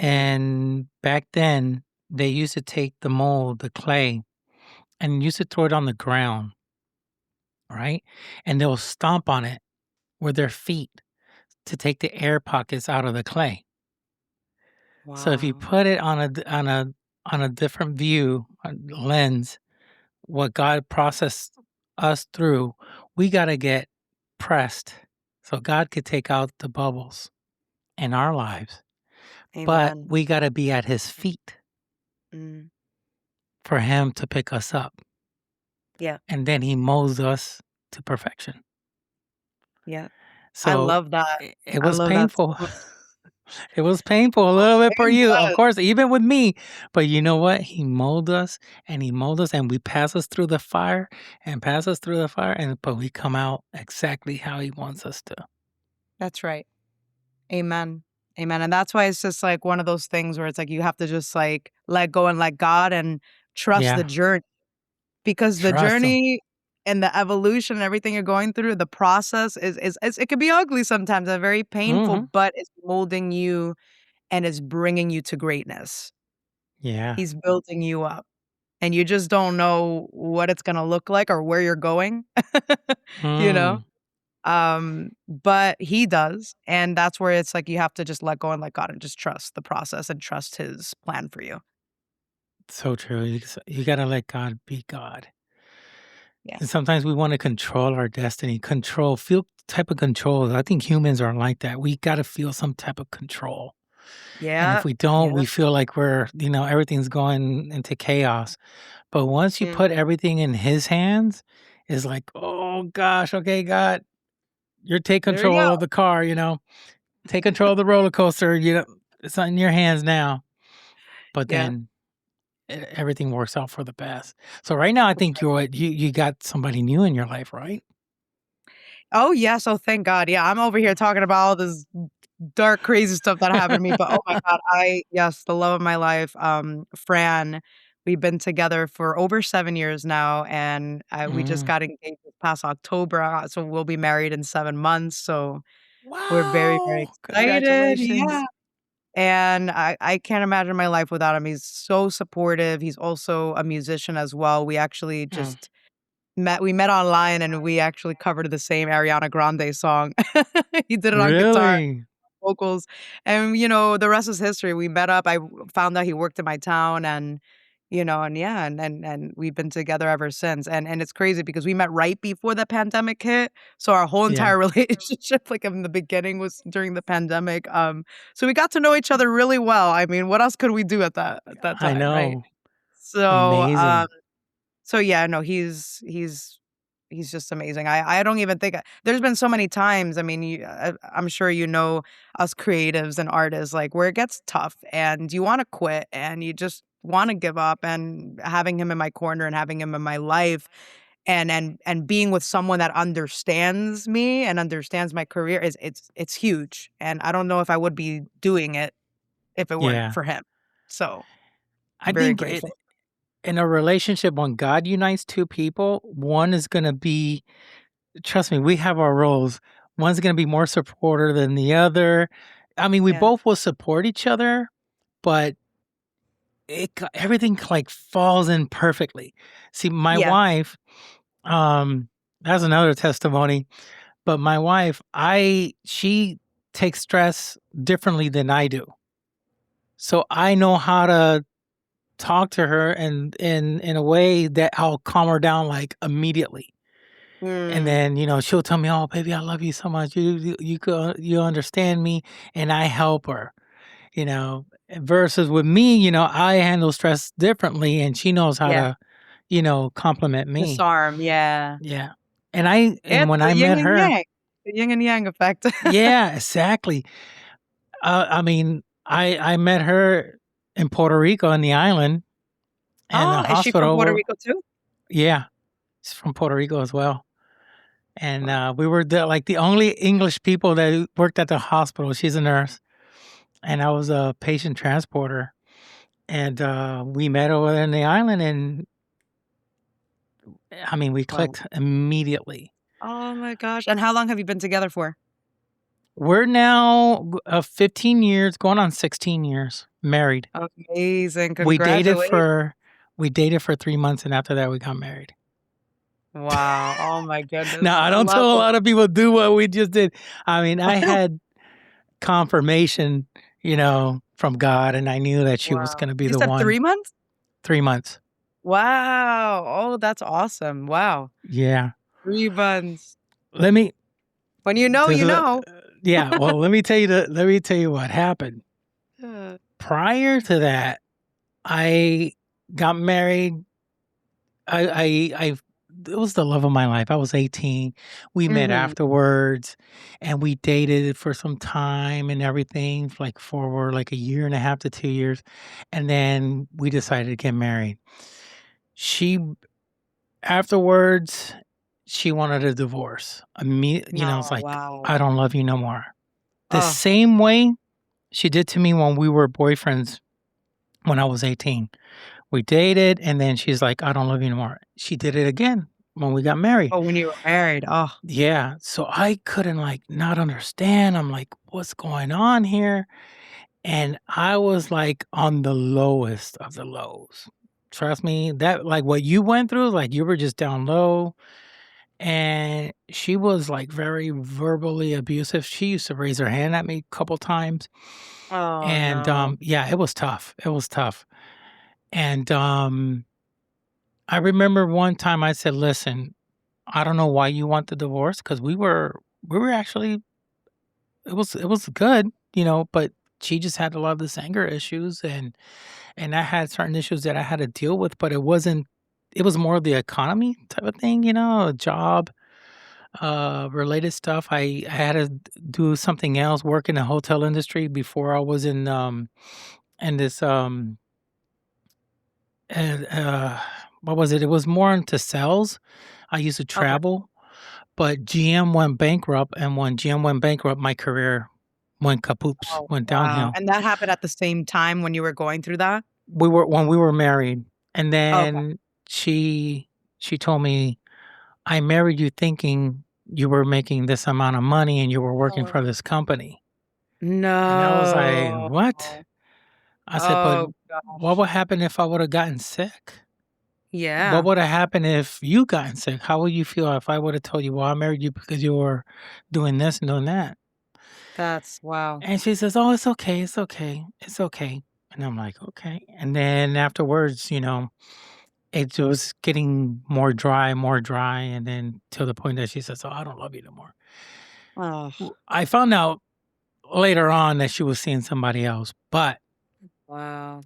Mhm. And back then, they used to take the mold, the clay, and used to throw it on the ground, right? And they'll stomp on it with their feet to take the air pockets out of the clay. So if you Wow. put it on a different view lens, what God processed us through, we got to get pressed so God could take out the bubbles in our lives. But Amen. we got to be at his feet Mm. for him to pick us up. Yeah. And then he molds us to perfection. Yeah. I So love that. it I was love that painful. so much. It was painful a Oh, little bit for it you, of was. course, even with me. But you know what? He molded us and he molded us and we pass us through the fire and pass us through the fire. But we come out exactly how he wants us to. That's right. Amen. Amen. And that's why it's just like one of those things where it's like you have to just like let go and let God and trust the Yeah. journey, because the Trust him. journey and the evolution and everything you're going through, the process is it can be ugly sometimes and very painful, Hmm. but it's molding you and it's bringing you to greatness. Yeah. He's building you up, and you just don't know what it's gonna look like or where you're going, you know? Mm. But he does, and that's where it's like you have to just let go and let God and just trust the process and trust his plan for you. So true. You got to let God be God. Yeah. And sometimes we want to control our destiny, feel type of control. I think humans are like that. We got to feel some type of control. And if Yeah. we don't, Yeah. we feel like everything's going into chaos. But once you Mm. put everything in his hands, it's like, oh gosh, okay, God, you're take There you control go. of the car, take control of the roller coaster, it's in your hands now. But Yeah. then everything works out for the best. So right now, I think you got somebody new in your life, right? Oh, yeah, so thank God. Yeah, I'm over here talking about all this dark, crazy stuff that happened to me, but oh my God, yes, the love of my life, Fran, we've been together for over 7 years now, and, we just Mm. got engaged this past October, so we'll be married in 7 months, so we're very, very Wow! excited, yeah, Congratulations. and I can't imagine my life without him. He's so supportive, he's also a musician as well. We actually Mm. just we met online, and we actually covered the same Ariana Grande song. He did it on guitar, Really? vocals, and, the rest is history. We met up, found out he worked in my town, and, and yeah, and we've been together ever since, and it's crazy because we met right before the pandemic hit, so our whole Yeah, entire relationship, like, in the beginning was during the pandemic, so we got to know each other really well. I mean, what else could we do at that I time, right? know. So, Amazing. yeah, no, he's just amazing. I don't even think there's been so many times. I mean, I'm sure us creatives and artists, like, where it gets tough and you want to quit and you just want to give up. And having him in my corner and having him in my life, and being with someone that understands me and understands my career it's huge. And I don't know if I would be doing it if it weren't Yeah. for him. So I very think grateful. in a relationship, when God unites two people, one is going to be, trust me, we have our roles. One's going to be more supporter than the other. I mean, we Yeah. both will support each other, but everything like falls in perfectly. See, my Yeah. wife, that's another testimony. But my wife, she takes stress differently than I do. So I know how to talk to her and in a way that I'll calm her down like immediately. And Mm, then, she'll tell me, "Oh, baby, I love you so much. You understand me," and I help her. Versus with me, I handle stress differently, and she knows how yeah. to, compliment me. Disarm, yeah. Yeah, It's and when the I yin met and her, yang, the yin and yang effect. yeah, exactly. I mean, I met her in Puerto Rico on the island, and the Oh, is she from hospital Puerto were Rico too? yeah, she's from Puerto Rico as well. And, we were like the only English people that worked at the hospital. She's a nurse, and I was a patient transporter. And, we met over there in the island, and, I mean, we Wow. clicked immediately. Oh my gosh, and how long have you been together for? We're now, 15 years, going on 16 years married. Amazing, We dated congratulations. for We dated for 3 months, and after that, we got married. Wow. Oh my goodness. Now, I I don't love tell a it. lot of people do what we just did. I mean, I had confirmation, from God, and I knew that she was Wow. going to be You the said one. 3 months? 3 months. Wow. Oh, that's awesome. Wow. Yeah. 3 months. Let me. When you know, This you is know. yeah. Well, let me tell you what happened. Uh, Prior to that, I got married. I it was the love of my life. I was 18. We met mhm. afterwards, and we dated for some time and everything, like for like a year and a half to 2 years, and then we decided to get married. She Afterwards, she wanted a divorce. It's Oh, like, wow. I don't love you no more. The Oh, same way she did to me when we were boyfriends when I was 18. We dated, and then she's like, I don't love you anymore. She did it again when we got married. when you were married. Oh, Yeah. So I couldn't like not understand. I'm like, what's going on here? And I was like on the lowest of the lows. Trust me, that like what you went through, like you were just down low. And she was like very verbally abusive. She used to raise her hand at me a couple times. oh And no. yeah, it was tough. It was tough. And I remember one time I said, "Listen, I don't know why you want the divorce because we were actually it was good, but she just had a lot of this anger issues and I had certain issues that I had to deal with, but it was more of the economy type of thing, a job related stuff. I had to do something else, work in the hotel industry before I was in this and, what was it? It was more into sales. I used to Okay. travel, but GM went bankrupt, and when GM went bankrupt, my career went kapoops, Oh, went wow. downhill. And that happened at the same time when you were going through that? When we were married, and Okay. then she told me, "I married you thinking you were making this amount of money and you were working Oh. for this company." And I was like, No. "What?" I said, "But Oh what gosh. would happen if I would have gotten sick? What Yeah. would have happened if you gotten sick? How would you feel if I would have told you, well, I married you because you were doing this and doing that?" That's wow. And she says, "Oh, it's okay. It's okay. It's okay." And I'm like, "Okay." And then afterwards, it was getting more dry. And then to the point that she says, "Oh, I don't love you no more." Oh, I found out later on that she was seeing somebody else, but wow.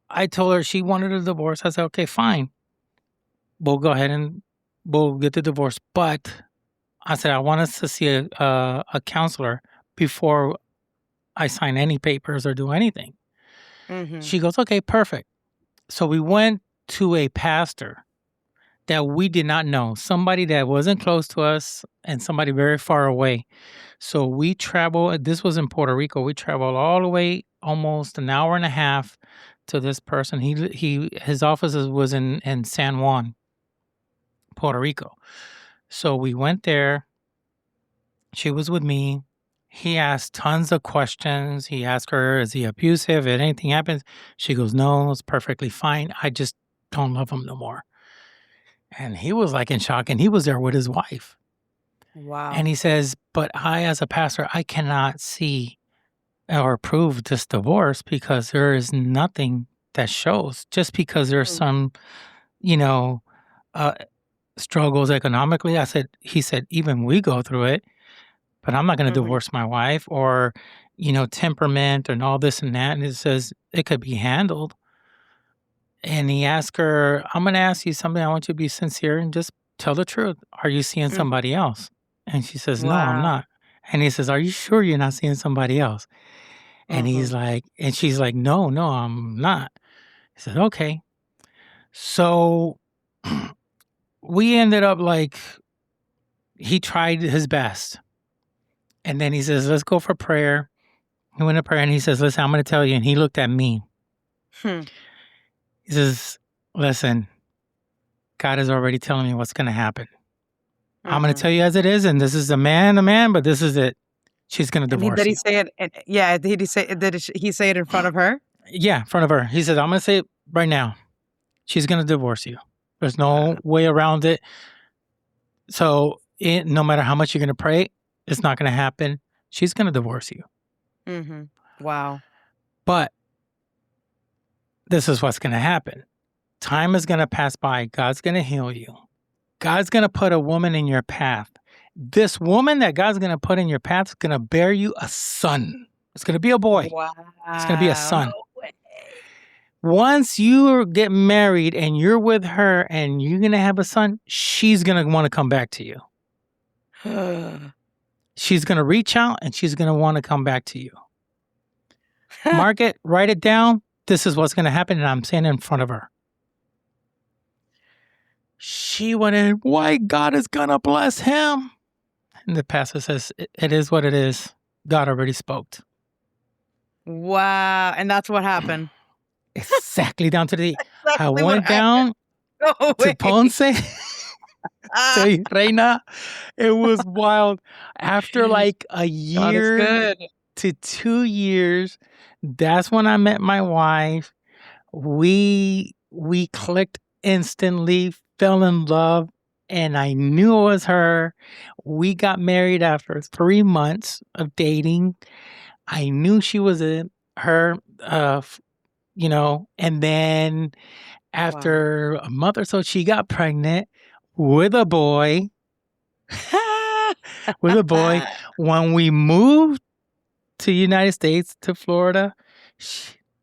I told her she wanted a divorce. I said, "Okay, fine. We'll go ahead and we'll get the divorce." But I said, "I want us to see a counselor before I sign any papers or do anything." Mhm. She goes, "Okay, perfect." So we went to a pastor that we did not know, somebody that wasn't close to us and somebody very far away. So we traveled, this was in Puerto Rico. We traveled all the way almost an hour and a half to this person. His office was in San Juan, Puerto Rico. So we went there. She was with me. He asked tons of questions. He asked her, is he abusive? If anything happens, she goes, no, it's perfectly fine. I just don't love him no more. And he was like in shock, and he was there with his wife. And Wow. he says, but I, as a pastor, I cannot see or approve this divorce because there is nothing that shows. Just because there's Mm, some, you know, uh, struggles economically. He said, even we go through it, but I'm not going to mhm, divorce my wife or, temperament and all this and that. And it says it could be handled. And he asked her, I'm going to ask you something. I want you to be sincere and just tell the truth. Are you seeing mhm. somebody else? And she says, no, I'm Wow. not. And he says, are you sure you're not seeing somebody else? And he's Mhm. like, and she's like, no, no, I'm not. He said, okay. So we ended up like, he tried his best. And then he says, let's go for prayer. He went to prayer and he says, listen, I'm going to tell you. And he looked at me. Hmm. He says, listen, God is already telling me what's going to happen. I'm going to Mhm. tell you as it is. And this is a man, but this is it. She's going to And divorce did he you. say it? Yeah. Did he say? Did he say it in front of her? Yeah, in front of her. He said, I'm going to say it right now. She's going to divorce you. There's no way around it. So no matter how much you're going to pray, it's not going to happen. She's going to divorce you. Mm-hmm. Wow. But this is what's going to happen. Time is going to pass by. God's going to heal you. God's going to put a woman in your path. This woman that God's going to put in your path is going to bear you a son. It's going to be a boy. Wow. It's going to be a son. No way. Once you get married and you're with her and you're going to have a son, she's going to want to come back to you. She's going to reach out and she's going to want to come back to you. Mark it, write it down. This is what's going to happen. And I'm saying it in front of her. She went in, why God is going to bless him? And the pastor says, it is what it is. God already spoke. Wow. And that's what happened. Exactly down to the Exactly I what went happened. down No to way. Ponce. Tell you, Reina, it was wild. After like a God is year good. to 2 years, that's when I met my wife. We clicked instantly, fell in love, and I knew it was her. We got married after 3 months of dating. I knew she was her, and then after a month or so, she got pregnant with a boy. When we moved to United States, to Florida,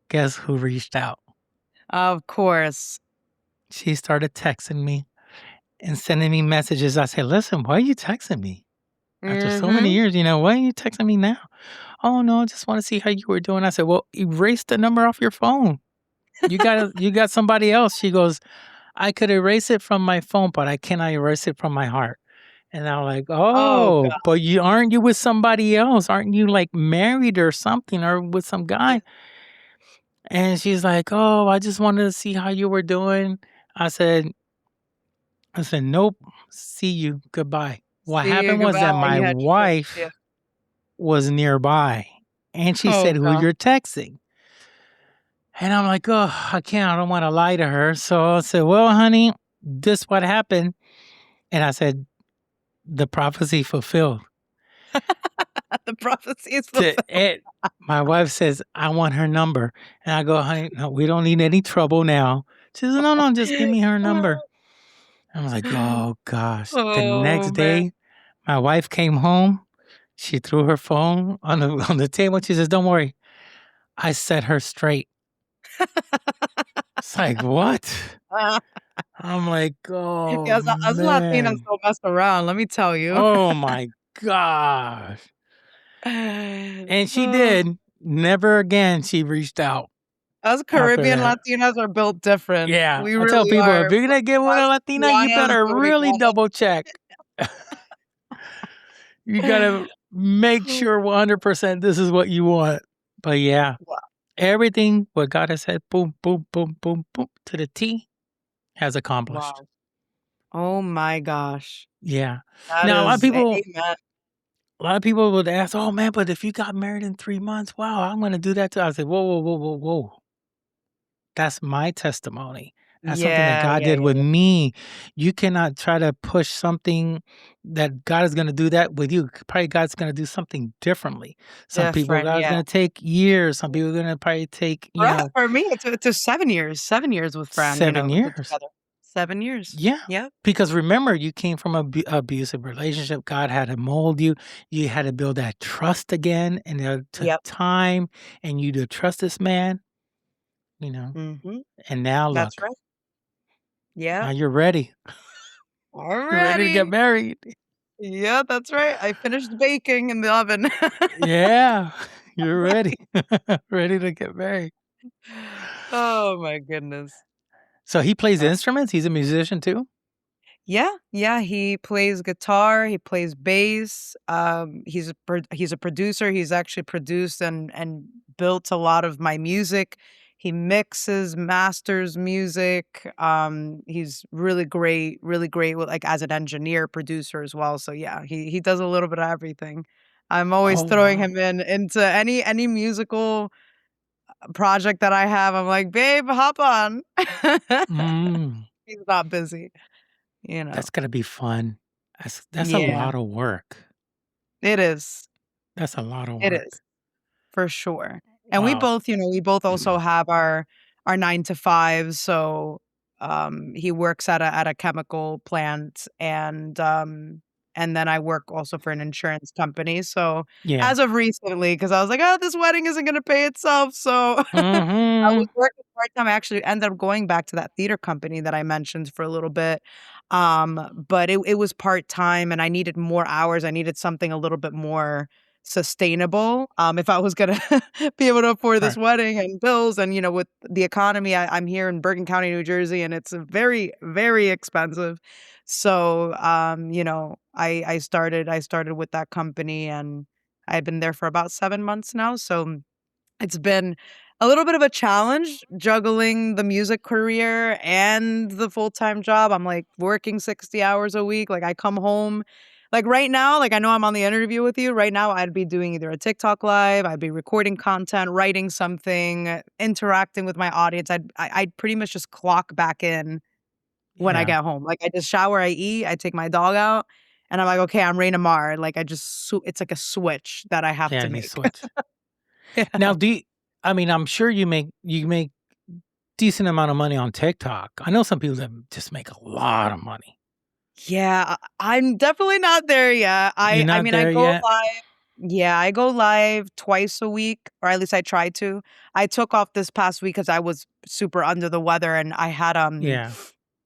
guess who reached out? Of course. She started texting me and sending me messages. I said, listen, why are you texting me? After so many years, why are you texting me now? Oh, no, I just want to see how you were doing. I said, well, erase the number off your phone. You got somebody else. She goes, I could erase it from my phone, but I cannot erase it from my heart. And I'm like, God. but aren't you with somebody else? Aren't you like married or something or with some guy? And she's like, oh, I just wanted to see how you were doing. I said, nope, see you, goodbye. What happened was that my wife was nearby and she said, who you're texting? And I'm like, oh, I don't want to lie to her. So I said, well, honey, this what happened. And I said, the prophecy fulfilled. The prophecy is fulfilled. My wife says, I want her number. And I go, honey, no, we don't need any trouble now. She says, no, just give me her number. I was like, oh, gosh. The next day, my wife came home. She threw her phone on the table. She says, don't worry. I set her straight. It's like, what? I'm like, oh, yeah, us Latinas don't mess around, let me tell you. Oh, my gosh. And she did. Never again she reached out. Us Caribbean Latinas are built different. Yeah. We I tell people, are. if you're going to get with a Latina, you better really double check. You got to make sure 100% this is what you want. But yeah, everything what God has said, boom, boom, boom, boom, boom, to the T, has accomplished. Wow. Oh my gosh. Yeah. That now, a lot amen. of people would ask, oh man, but if you got married in 3 months, wow, I'm going to do that too. I said, whoa. That's my testimony. That's something that God did with me. You cannot try to push something that God is going to do that with you. Probably God's going to do something differently. Some people, God's going to take years. Some people are going to probably take, For me, it's 7 years. 7 years with Fran. 7 years. 7 years. Yeah. Yeah. Because remember, you came from an abusive relationship. God had to mold you. You had to build that trust again. And it took time. And you to trust this man. And now look. That's right. Yeah. Now you're ready. You're ready to get married. Yeah, that's right. I finished baking in the oven. Yeah. You're ready. Ready to get married. Oh my goodness. So he plays instruments? He's a musician too? Yeah. He plays guitar. He plays bass. He's a producer. He's actually produced and built a lot of my music. He mixes, masters music. He's really great with as an engineer, producer as well. So yeah, he does a little bit of everything. I'm always throwing him into any musical project that I have, I'm like, babe, hop on. Mm, He's not busy, you know. that's gonna be fun. That's a Yeah, lot of work. it is. That's a lot of It work. is. For sure. And Wow. we both also have our 9 to 5. So he works at a chemical plant and then I work also for an insurance company. So Yeah. as of recently, because I was like, oh, this wedding isn't gonna pay itself. So I was Mhm. working part-time. I actually ended up going back to that theater company that I mentioned for a little bit. But it was part-time and I needed more hours. I needed something a little bit more sustainable, if I was gonna be able to afford this Right. wedding and bills and, with the economy, I'm here in Bergen County, New Jersey, and it's very, very expensive. So, I started with that company and I've been there for about 7 months now. So it's been a little bit of a challenge juggling the music career and the full-time job. I'm like working 60 hours a week. Like I come home like right now, like I know I'm on the interview with you. Right now I'd be doing either a TikTok live, I'd be recording content, writing something, interacting with my audience. I'd pretty much just clock back in when I Yeah. get home. Like I just shower, I eat, I take my dog out, and I'm like, okay, I'm Reina Mar. Like it's like a switch that I have Yeah, to you make. switch. Now, Yeah. I mean, I'm sure you make decent amount of money on TikTok. I know some people that just make a lot of money. Yeah, I'm definitely not there yet. You're I not mean, I there go yet? live. Yeah, I go live twice a week, or at least I try to. I took off this past week because I was super under the weather, and I had Yeah.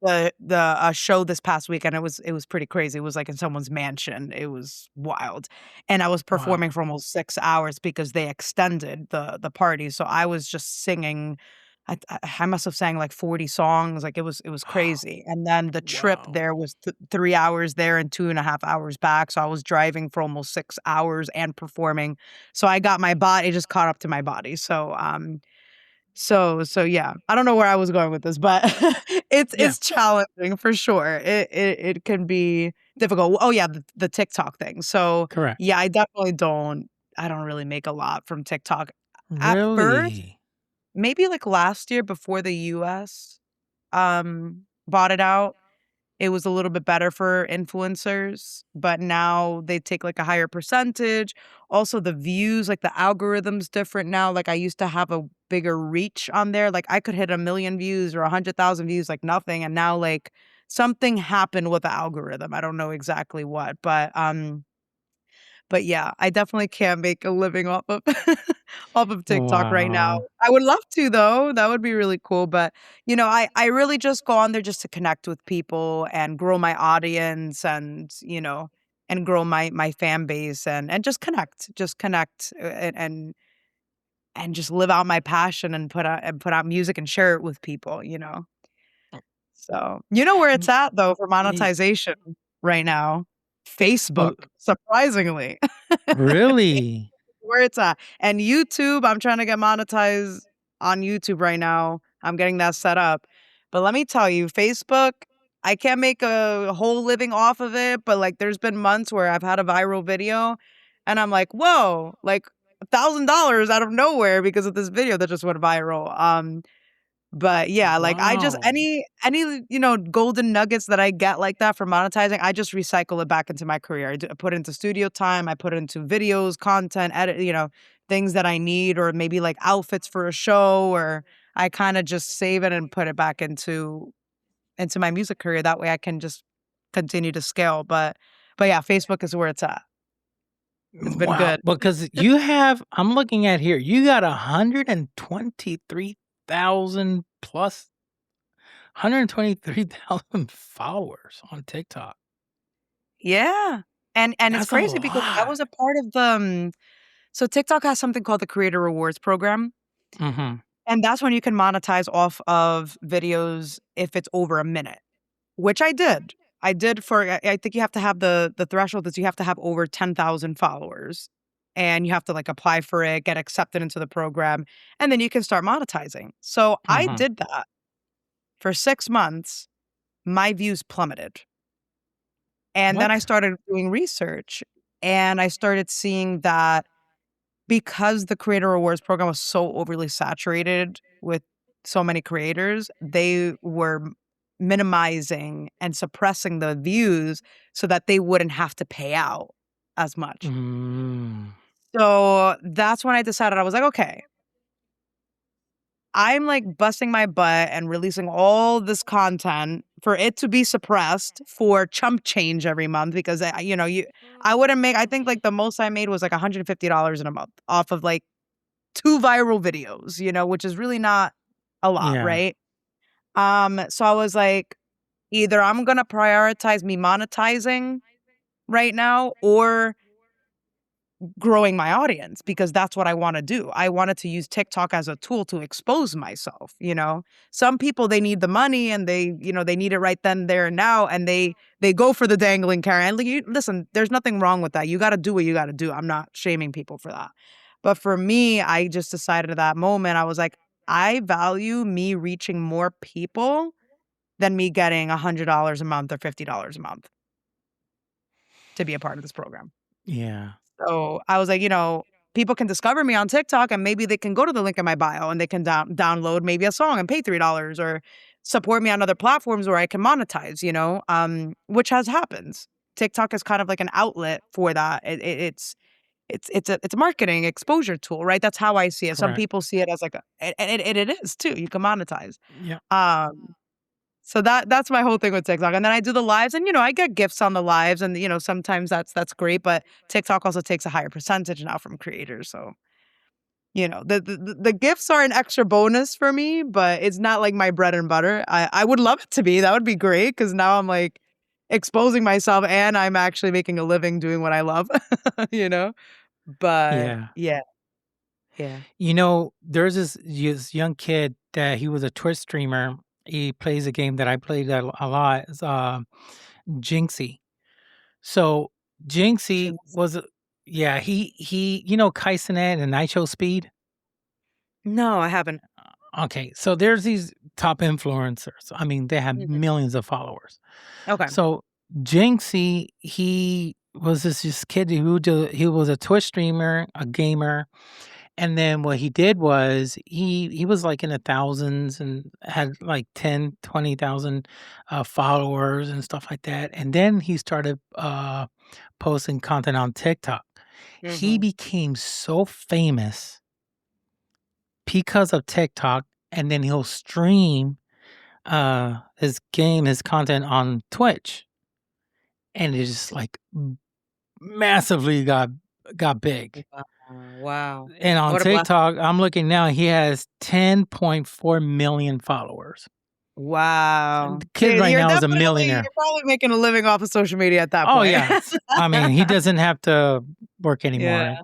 the show this past week, and it was pretty crazy. It was like in someone's mansion. It was wild, and I was Wow. performing for almost 6 hours because they extended the party. So I was just singing. I must have sang like 40 songs. Like it was crazy. And then the trip Wow. there was 3 hours there and 2.5 hours back. So I was driving for almost 6 hours and performing. So I got my body, it just caught up to my body. So yeah, I don't know where I was going with this, but Yeah, it's challenging for sure. It can be difficult. Oh yeah, the TikTok thing. So correct. yeah, I don't really make a lot from TikTok. At first, Really? maybe like last year before the US bought it out, it was a little bit better for influencers, but now they take like a higher percentage. Also, the views, like the algorithm's different now. Like I used to have a bigger reach on there. Like I could hit 1 million views or 100,000 views, like nothing. And now like something happened with the algorithm. I don't know exactly what, but yeah, I definitely can't make a living off of off of TikTok right now. Wow. I would love to though. That would be really cool, but I really just go on there just to connect with people and grow my audience and grow my fan base and just connect and just live out my passion and put out music and share it with people. So, you know where it's Mm, at though for y monetization right now? well, Facebook, surprisingly. really? Where it's at. And YouTube, I'm trying to get monetized on YouTube right now. I'm getting that set up. But let me tell you, Facebook, I can't make a whole living off of it, but like there's been months where I've had a viral video and I'm like, whoa, like $1,000 out of nowhere because of this video that just went viral. But yeah, like I just Wow. any golden nuggets that I get like that for monetizing, I just recycle it back into my career. I put into studio time, I put into videos, content, edit, things that I need, or maybe like outfits for a show, or I kind of just save it and put it back into my music career. That way I can just continue to scale. But yeah, Facebook is where it's at. It's been Wow, good. because I'm looking at here, you got 123,000 plus 123,000 followers on TikTok. Yeah. And it's That's a crazy because I lot. was a part of so TikTok has something called the Creator Rewards program. Mhm, And that's when you can monetize off of videos if it's over a minute, which I did. I did for I think you have to have the threshold is you have to have over 10,000 followers and you have to like apply for it, get accepted into the program, and then you can start monetizing. So I mhm. did that for 6 months. My views plummeted. And then I What? started doing research and I started seeing that because the Creator Rewards program was so overly saturated with so many creators, they were minimizing and suppressing the views so that they wouldn't have to pay out as much. Mm. So that's when I decided, I was like, okay, I'm like busting my butt and releasing all this content for it to be suppressed for chump change every month because I wouldn't make, I think like the most I made was like $150 in a month off of like 2 viral videos, which is really not a lot, Yeah. right? So I was like, either I'm gonna prioritize me monetizing right now or growing my audience because that's what I want to do. I wanted to use TikTok as a tool to expose myself. Some people, they need the money and they need it right then, there, and now, and they go for the dangling carrot. And listen, there's nothing wrong with that. You got to do what you got to do. I'm not shaming people for that. But for me, I just decided at that moment, I was like, I value me reaching more people than me getting $100 a month or $50 a month to be a part of this program. Yeah. So I was like, people can discover me on TikTok and maybe they can go to the link in my bio and they can download maybe a song and pay $3 or support me on other platforms where I can monetize, which has happened. TikTok is kind of like an outlet for that. It's a marketing exposure tool, right? That's how I see it. Some Correct. people see it as like and it is too. You can monetize. Yeah. So that's my whole thing with TikTok. And then I do the lives and I get gifts on the lives and sometimes that's great, but TikTok also takes a higher percentage now from creators. So, the gifts are an extra bonus for me, but it's not like my bread and butter. I would love it to be. That would be great because now I'm like exposing myself and I'm actually making a living doing what I love, you know? But Yeah. yeah. Yeah. There's this young kid that he was a Twitch streamer. He plays a game that I played a lot. It's Jinxie. So Jinxie Jeez. was, yeah, he Kaisenet and Nitro Speed. No, I haven't. Okay, so there's these top influencers. I mean, they have Mhm. millions of followers. Okay. So Jinxie, he was this kid he was a Twitch streamer, a gamer, and then what he did was he was like in the thousands and had like 10, 20,000 followers and stuff like that. And then he started posting content on TikTok. He Mhm. became so famous because of TikTok, and then he'll stream his content on Twitch, and it just like massively got big. Wow. And on What a blessing. TikTok, I'm looking now, he has 10.4 million followers. Wow. The kid right You're now is a definitely millionaire. you're probably making a living off of social media at that Oh point. yeah. I mean, he doesn't have to work Yeah.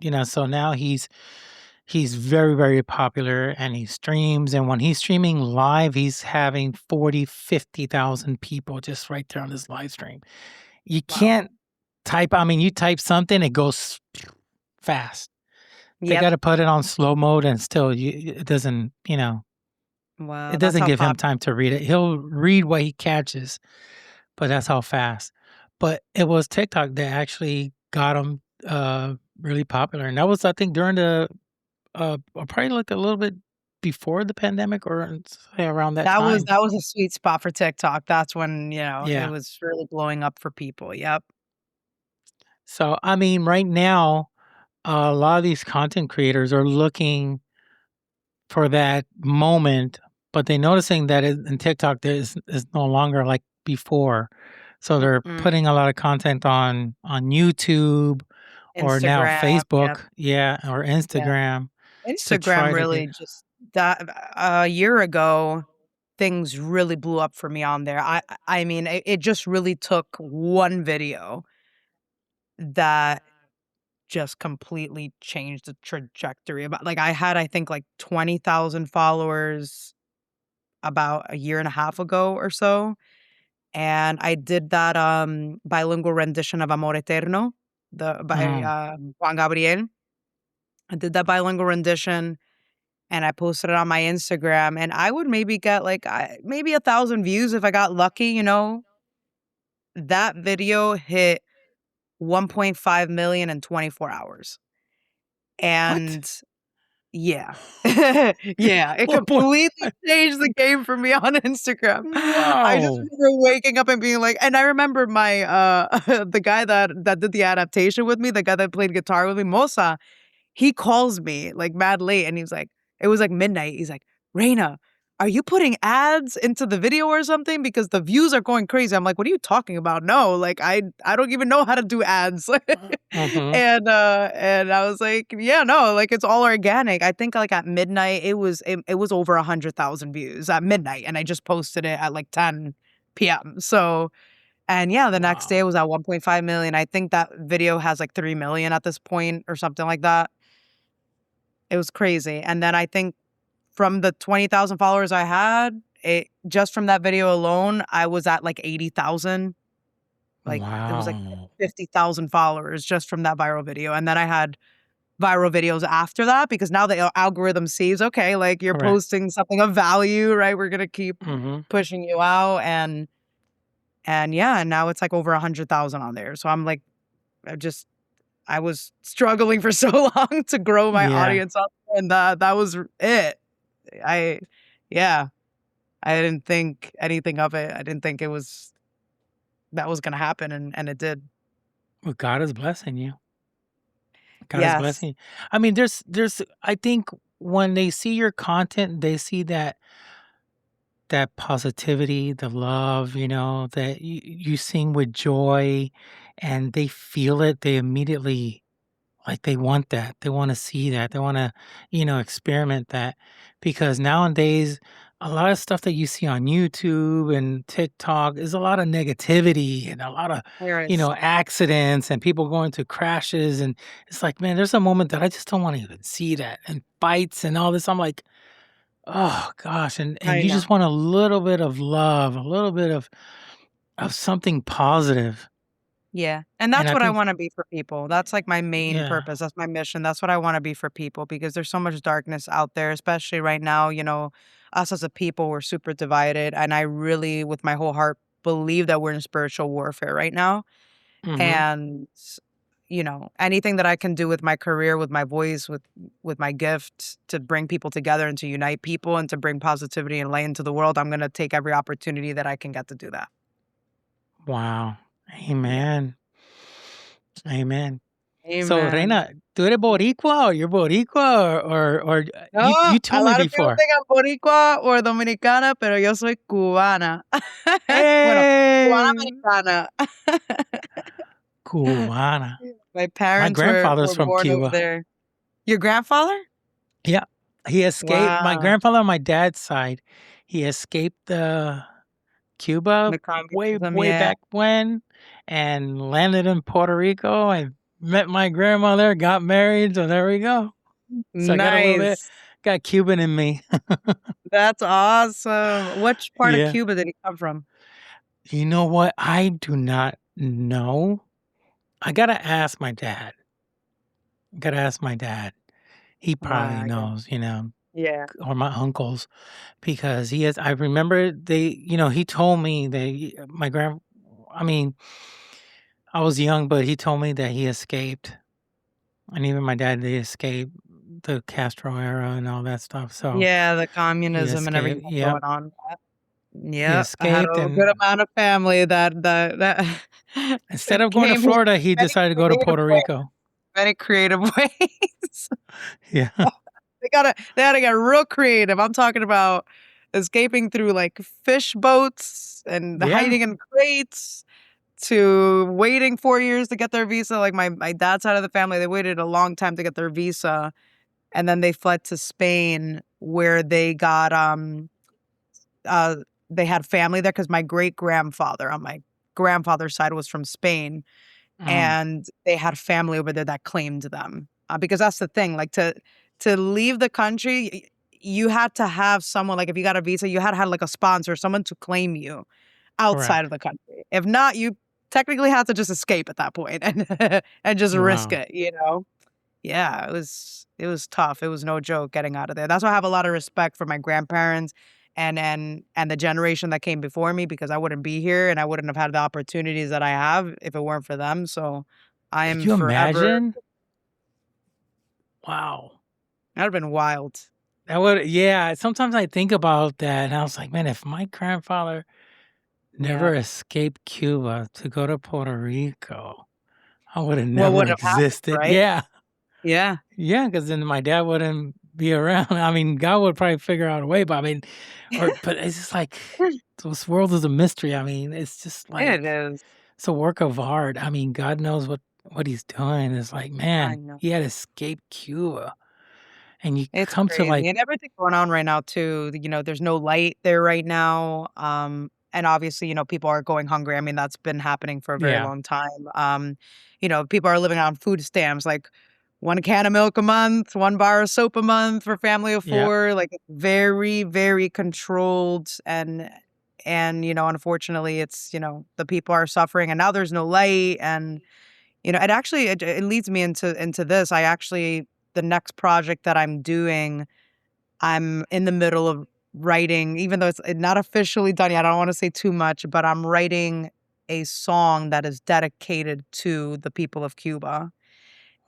anymore. So now he's very, very popular and he streams. And when he's streaming live, he's having 40, 50,000 people just right there on his live stream. You Wow. can't you type something, it goes fast. They Yep. got to put it on slow mode and still it doesn't, Wow. it That's doesn't how give him pop. time to read it. He'll read what he catches, but that's how fast. But it was TikTok that actually got him really popular. And that was, I think, during the probably like a little bit before the pandemic or say around that time. That was a sweet spot for TikTok. That's when, it Yeah. was really blowing up for people. Yep. So, I mean, right now, a lot of these content creators are looking for that moment, but they're noticing that in TikTok there is no longer like before. So they're Mm-mm. putting a lot of content on YouTube or now Instagram. Yep. Facebook, yeah, or Yeah. Instagram to Instagram try to get. really just that a year ago, things really blew up for me on there. I mean, it just really took one video that just completely changed the trajectory about like I had I think like 20,000 followers about a year and a half ago or so, and I did that bilingual rendition of Amor Eterno the by Mm, Juan Gabriel. I did that bilingual rendition and I posted it on my Instagram and I would maybe get like maybe 1,000 views if I got lucky. That video hit 1.5 million in 24 hours. What? And yeah. Yeah, it Oh boy. completely changed the game for me on Instagram. I just No. remember waking up and being like, and I remember my the guy that did the adaptation with me, the guy that played guitar with me, Mosa, he calls me like mad late and he's like, it was like midnight. He's like, Reina, are you putting ads into the video or something? Because the views are going crazy. I'm like, what are you talking about? No, like I don't even know how to do ads. Mm-hmm. And I was like, yeah, no, like it's all organic. I think like at midnight it was over 100,000 views at midnight, and I just posted it at like 10 p.m. So and yeah, the next day it Wow. was at 1.5 million. I think that video has like 3 million at this point or something like that. It was crazy. And then I think from the 20,000 followers I had, it just from that video alone, I was at like 80,000. Like there was like Wow. 50,000 followers just from that viral video. And then I had viral videos after that because now the algorithm sees, okay, like you're Correct. posting something of value, right? We're gonna keep Mm-hmm. pushing you out. And yeah, and now it's like over 100,000 on there. So I'm like, I was struggling for so long to grow my Yeah. audience up, and that was it. I yeah, I didn't think anything of it. I didn't think that was gonna happen, and it did. Well, God is blessing you. God is Yes. blessing you. I mean, I think when they see your content, they see that positivity, the love, that you sing with joy, and they feel it. They immediately like they want that. They want to see that. They want to, experiment that because nowadays a lot of stuff that you see on YouTube and TikTok is a lot of negativity and a lot of, There is. accidents and people going to crashes. And it's like, man, there's a moment that I just don't want to even see that and fights and all this. I'm like, oh gosh. And I you know. just want a little bit of love, a little bit of something positive. Yeah, and And that's I what I think, wanna be for people. That's, like, my main yeah. purpose. That's my mission. That's what I wanna be for people because there's so much darkness out there, especially right now, us as a people, we're super divided, and I really, with my whole heart, believe that we're in spiritual warfare right now, Hmm. and, anything that I can do with my career, with my voice, with my gift to bring people together and to unite people and to bring positivity and light into the world, I'm gonna take every opportunity that I can get to do that. Wow. Yeah. Amen. Amen. So, Amen. Reina, ¿tú eres boricua or you're boricua or you No, a told me lot of people before. think I'm boricua or dominicana, pero yo soy cubana. Bueno, cubana Hey, americana. Cubana. My My parents were grandfather's from born over Cuba. there. Your grandfather? Yeah. He escaped my Wow, grandfather on my dad's side. He escaped Cuba the way, communism, way yeah. back when and landed in Puerto Rico and met my grandmother, got married. So there we go. So I got a little bit, Nice. got Cuban in me. That's awesome. Which part of Yeah. Cuba did he come from? You know what? I do not know. I gotta ask my dad. Gotta ask my dad. He probably Wow, yeah. knows, Yeah. or my uncles because he has. I remember he told me that I mean, I was young, but he told me that he escaped, and even my dad, they escaped the Castro era and all that stuff. So Yeah, the he communism and everything escaped. that's Yep, going on. he Yep, I had escaped, a good and amount of family that instead of going to came here Florida, he many decided to go to creative Puerto ways. Rico. Many creative ways. Yeah, They had to get real creative. I'm talking about escaping through like fish boats and yeah. hiding in crates to waiting 4 years to get their visa. Like my dad's side of the family, they waited a long time to get their visa. And then they fled to Spain where uh they had family there because my great grandfather on my grandfather's side was from Spain, Mm, and they had family over there that claimed them. Because that's the thing, like to leave the country, you had to have someone like if you got a visa, you had to have like a sponsor, someone to claim you outside of correct. the country. If not, you technically had to just escape at that point and just risk Wow. it. Yeah, it was tough. It was no joke getting out of there. That's why I have a lot of respect for my grandparents and the generation that came before me because I wouldn't be here and I wouldn't have had the opportunities that I have if it weren't for them. So I Could am you forever. imagine? Wow. That'd have been wild. That would, yeah. Sometimes I think about that, and I was like, man, if my grandfather Yeah. never escaped Cuba to go to Puerto Rico, I would have What never would have happened, existed. right? Yeah. Yeah. Yeah, because then my dad wouldn't be around. I mean, God would probably figure out a way, but I mean, but it's just like this world is a mystery. I mean, it's just like It is. it's a work of art. I mean, God knows what he's doing. It's like, I man, know. he had escaped Cuba, and you It's come to like, crazy, and everything going on right now too, there's no light there right now, and obviously, people are going hungry. I mean, that's been happening for a very yeah, long time. People are living on food stamps, like 1 can of milk a month, 1 bar of soap a month for a family of yeah, 4, like, it's very, very controlled, and unfortunately, the people are suffering, and now there's no light, and it actually it leads me into this. The next project that I'm doing, I'm in the middle of writing, even though it's not officially done yet. I don't want to say too much, but I'm writing a song that is dedicated to the people of Cuba.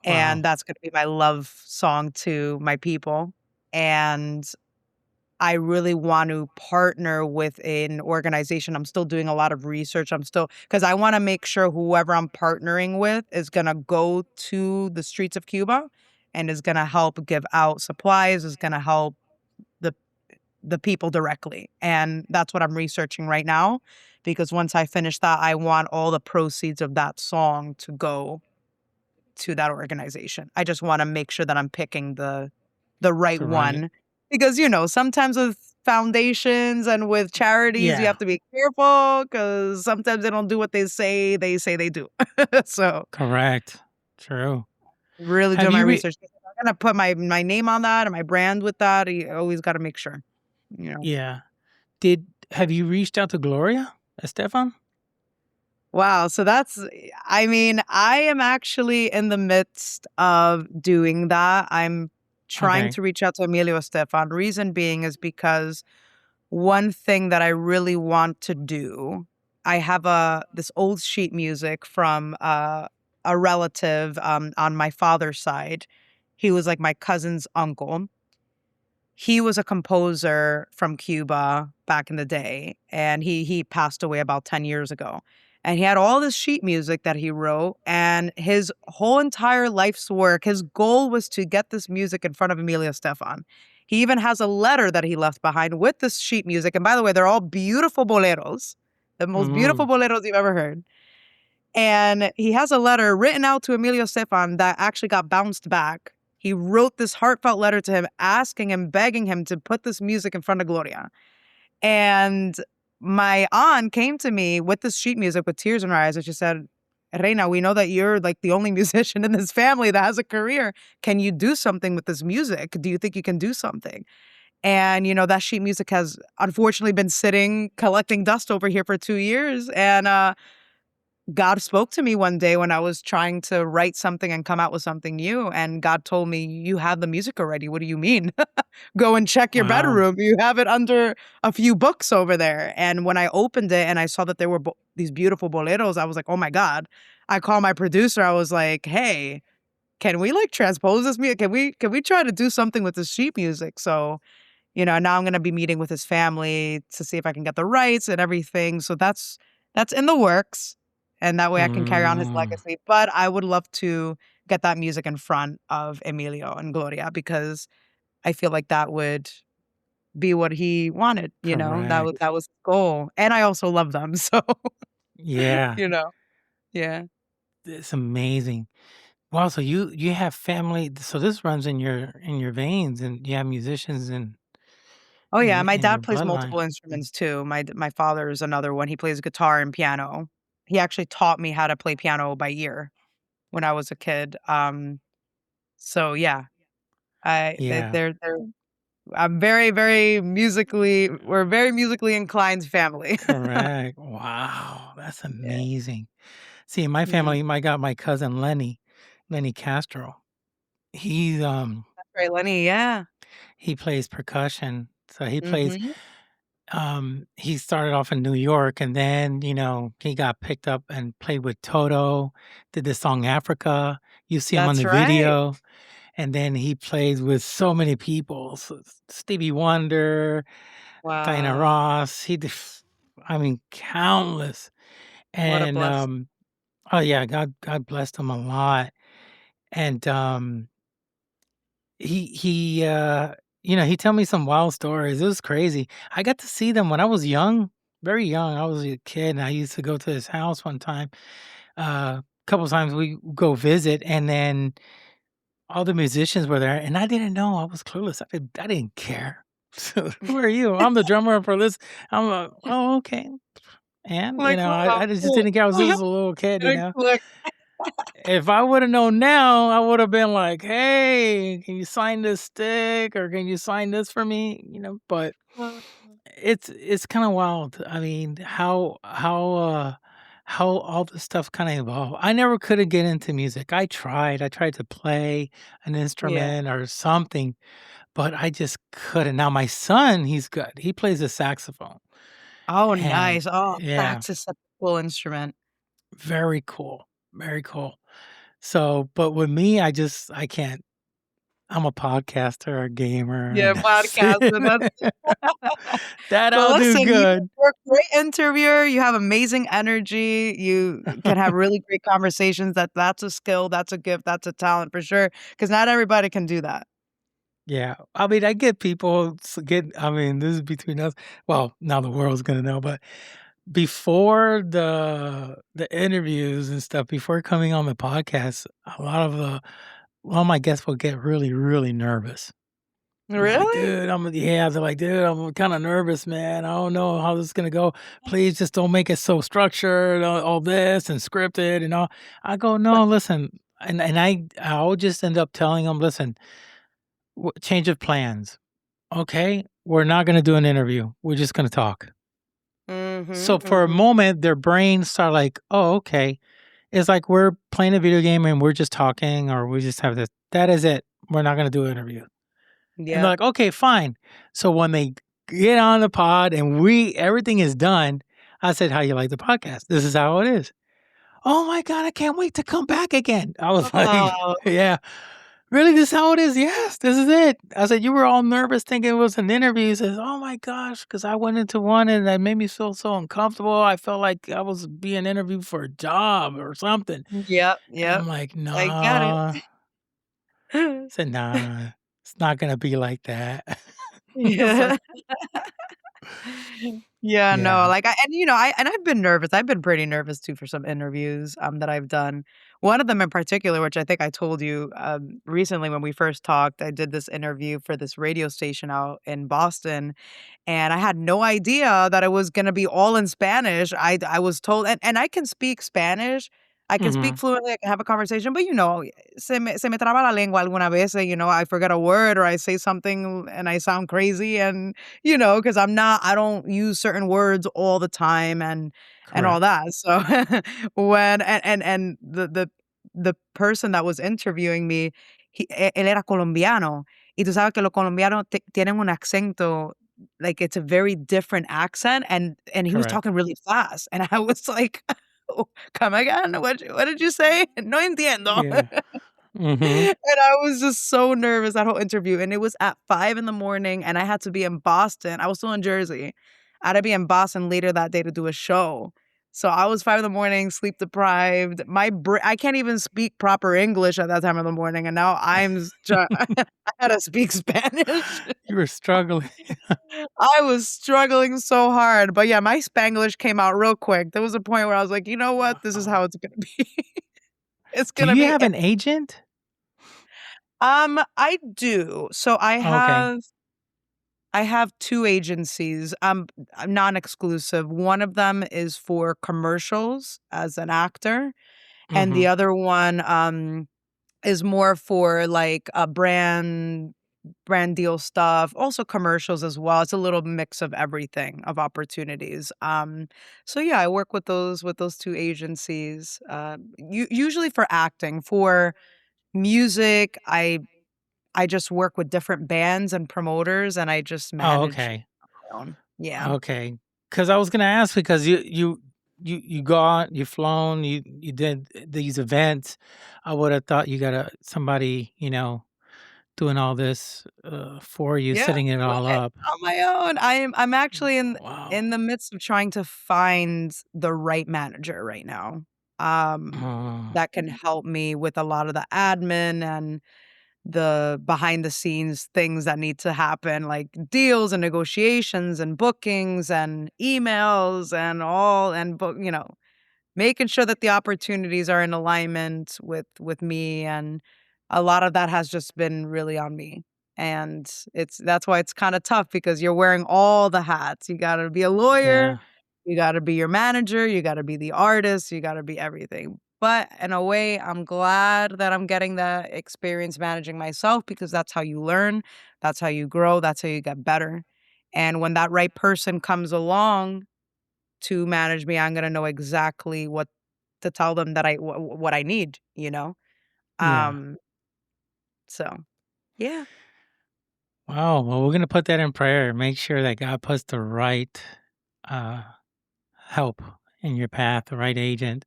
wow, And that's going to be my love song to my people. And I really want to partner with an organization. I'm still doing a lot of research. Because I want to make sure whoever I'm partnering with is going to go to the streets of Cuba and is going to help give out supplies, is going to help the the people directly. And that's what I'm researching right now, because once I finish that, I want all the proceeds of that song to go to that organization. I just want to make sure that I'm picking the right the right, one, because sometimes with foundations and with charities, you yeah, have to be careful because sometimes they don't do what they say they do. So correct, true. really Have doing my you research. If I'm gonna put my name on that and my brand with that, you always got to make sure. You know. Yeah. Have you reached out to Gloria Estefan? Wow. So I mean, I am actually in the midst of doing that. I'm trying Okay. to reach out to Emilio Estefan. Reason being is because one thing that I really want to do, I have this old sheet music from a relative on my father's side. He was like my cousin's uncle. He was a composer from Cuba back in the day, and he passed away about 10 years ago. And he had all this sheet music that he wrote, and his whole entire life's work, his goal was to get this music in front of Emilio Estefan. He even has a letter that he left behind with this sheet music. And by the way, they're all beautiful boleros, the most beautiful Mm, boleros you've ever heard. And he has a letter written out to Emilio Estefan that actually got bounced back. He wrote this heartfelt letter to him, asking him, begging him to put this music in front of Gloria. And my aunt came to me with this sheet music with tears in her eyes, and she said, Reina, we know that you're like the only musician in this family that has a career. Can you do something with this music? Do you think you can do something? And, that sheet music has unfortunately been sitting, collecting dust over here for 2 years. And God spoke to me one day when I was trying to write something and come out with something new. And God told me, you have the music already. What do you mean? Go and check your wow. bedroom. You have it under a few books over there. And when I opened it and I saw that there were these beautiful boleros, I was like, oh my God. I called my producer. I was like, hey, can we like transpose this music? Can we try to do something with this sheet music? So, now I'm going to be meeting with his family to see if I can get the rights and everything. So that's in the works. And that way I can carry on his Mm, legacy. But I would love to get that music in front of Emilio and Gloria, because I feel like that would be what he wanted, correct. that was his goal. And I also love them. So, Yeah, you know, yeah. it's amazing. Wow, so you have family. So this runs in your veins, and you have musicians Oh yeah, my in dad your plays bloodline. multiple instruments too. My father is another one. He plays guitar and piano. He actually taught me how to play piano by ear when I was a kid. So yeah, I they, Yeah, they're I'm very, very we're a very musically inclined family. correct. Wow, that's Yeah. amazing. See, in my Yeah. family, I got my cousin Lenny Castro. He That's right, Lenny, yeah. he plays percussion. So Mhm. he started off in New York, and then, he got picked up and played with Toto, did the song Africa. You see him on That's the right. video. and then he played with so many people, Stevie Wonder, Diana Wow. Ross. I mean, countless. What a And blessing. oh yeah, God blessed him a lot. And he tell me some wild stories. It was crazy. I got to see them when I was young, very young. I was a kid, and I used to go to his house one time. A couple times we go visit, and then all the musicians were there, and I didn't know. I was clueless. I didn't care. Who are you? I'm the drummer for this. I'm like, oh, okay. And Like, wow, I just cool. didn't care. I was just a little kid, Gonna you know. click. If I would have known now, I would have been like, "Hey, can you sign this stick or can you sign this for me?" But it's kind of wild. I mean, how all this stuff kind of evolved. I never could have get into music. I tried to play an Yeah. instrument or something, but I just couldn't. Now my son, he's good. He plays the saxophone, Oh, and nice. Oh, yeah, that's a such a cool instrument. very cool, very cool. So, but with me, I can't. I'm a podcaster, a gamer, Yeah, and that's podcast, and that's it. That but I'll do listen, good. you're a great interviewer, you have amazing energy, you can have really great conversations, that's a skill, that's a gift, that's a talent for sure. Because not everybody can do that. Yeah, I mean, I get people I mean, this is between us. Well, now the world's gonna know, but before the interviews and stuff, before coming on the podcast, a lot of my guests will get really, really nervous. They're like, Really? "Dude, they're like, "Dude, I'm kinda nervous, man. I don't know how this is gonna go. Please just don't make it so structured, all this and scripted and all." I go, "No, listen," and I'll just end up telling them, "Listen, change of plans, okay? We're not gonna do an interview. We're just gonna talk." So Mhm, for a mhm. moment, their brains start like, "Oh, okay." It's like we're playing a video game and we're just talking or we just have this. That is it. We're not gonna do an interview. And they're Yep. like, "Okay, fine." So when they get on the pod and everything is done, I said, "How you like the podcast? This is how it is." "Oh my god, I can't wait to come back again." I was like, Oh, "Yeah. Really, this is how it is?" "Yes, this is it." I said, "You were all nervous thinking it was an interview." He says, "Oh my gosh, because I went into one and that made me feel so uncomfortable. I felt like I was being interviewed for a job or something." yep, And yep. I'm like, I get it. "Nah." I said, "Nah, it's not gonna be like that." It's Yeah. like Yeah, no, yeah. like, I've been nervous. I've been pretty nervous too for some interviews, that I've done. One of them in particular, which I think I told you, recently when we first talked, I did this interview for this radio station out in Boston, and I had no idea that it was gonna be all in Spanish. I was told and I can speak Spanish. I can speak Mhm. fluently, I can have a conversation, but, se me traba la lengua alguna veces, I forget a word or I say something and I sound crazy and, because I don't use certain words all the time and all Correct. that. So, when and the person that was interviewing me, él era colombiano, y tú sabes que los colombianos tienen un acento like, it's a very different accent, and he was Correct. talking really fast, and I was like, "Oh, come again? What did you say? No entiendo." Yeah. Mhm. And I was just so nervous that whole interview, and it was at 5 in the morning, and I had to be in Boston. I was still in Jersey. I had to be in Boston later that day to do a show. So I was 5 in the morning, sleep deprived. I can't even speak proper English at that time of the morning, and now I had to speak Spanish. You were struggling. I was struggling so hard, but yeah, my Spanglish came out real quick. There was a point where I was like, "You know what? This is Wow. how it's gonna be." It's Do gonna you be have an agent? I do. So Okay. I have 2 agencies, non-exclusive. One of them is for commercials as an actor, and the Mhm. other one, is more for, like, brand deal stuff, also commercials as well. It's a little mix of everything, of opportunities. So yeah, I work with those 2 agencies, usually for acting. For music, I just work with different bands and promoters, and I just Oh, manage okay. my own. Yeah. Okay. Because I was gonna ask because you go out, you've flown, you did these events. I would have thought you got somebody, doing all this for you, Yeah, setting it all right, up. on my own. I'm actually in Wow. the midst of trying to find the right manager right now, um, Oh, that can help me with a lot of the admin and the behind the scenes things that need to happen, like deals and negotiations and bookings and emails and all and book, making sure that the opportunities are in alignment with me, and a lot of that has just been really on me. And that's why it's kind of tough because you're wearing all the hats. You got to be a lawyer, yeah, you got to be your manager, you got to be the artist, you got to be everything. But in a way, I'm glad that I'm getting that experience managing myself because that's how you learn, that's how you grow, that's how you get better. And when that right person comes along to manage me, I'm gonna know exactly what to tell them that what I need, you know? yeah. Um, so yeah. Wow. Well, we're gonna put that in prayer. Make sure that God puts the right uh, help in your path, the right agent,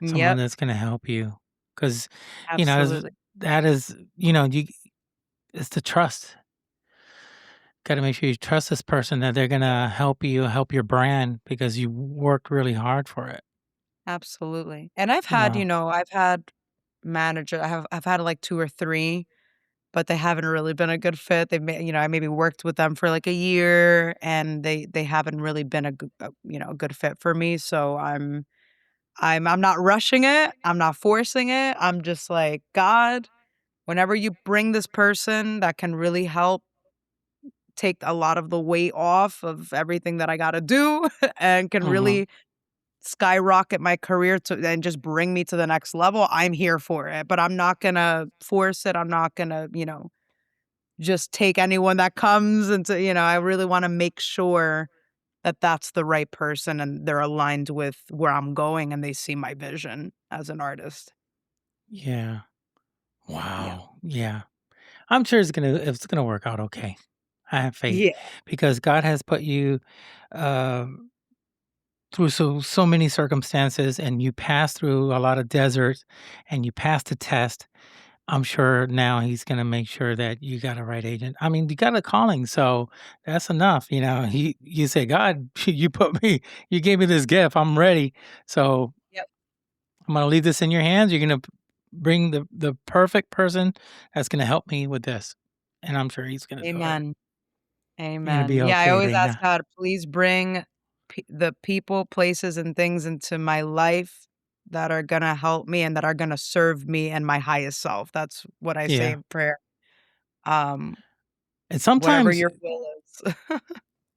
someone Yep, that's gonna help you. Because absolutely. that is it's the trust. Got to make sure you trust this person that they're gonna help you, help your brand because you worked really hard for it. Absolutely. And I've You had, know. I've had I've had like 2 or 3, but they haven't really been a good fit. I maybe worked with them for like a year and they haven't really been a good fit for me. So I'm not rushing it. I'm not forcing it. I'm just like, God, whenever you bring this person that can really help take a lot of the weight off of everything that I gotta do and can Hmm. really skyrocket my career to and just bring me to the next level, I'm here for it. But I'm not gonna force it. I'm not gonna, just take anyone that comes into, I really wanna make sure that that's the right person and they're aligned with where I'm going and they see my vision as an artist. Yeah. Yeah. Wow. Yeah. I'm sure it's gonna work out okay. I have faith Yeah. because God has put you um, through so many circumstances, and you passed through a lot of deserts, and you passed the test. I'm sure now He's gonna make sure that you got a right agent. I mean, you got a calling, so that's enough. You say, God, you gave me this gift. I'm ready. So Yep. I'm gonna leave this in your hands. You're gonna bring the perfect person that's gonna help me with this, and I'm sure He's gonna do it. Amen. You're gonna Amen. be Yeah, I okay, always ask Reina. God, please bring the people, places, and things into my life that are gonna help me and that are gonna serve me and my highest self. That's what I say Yeah, in prayer. Um, and whatever sometimes your will is.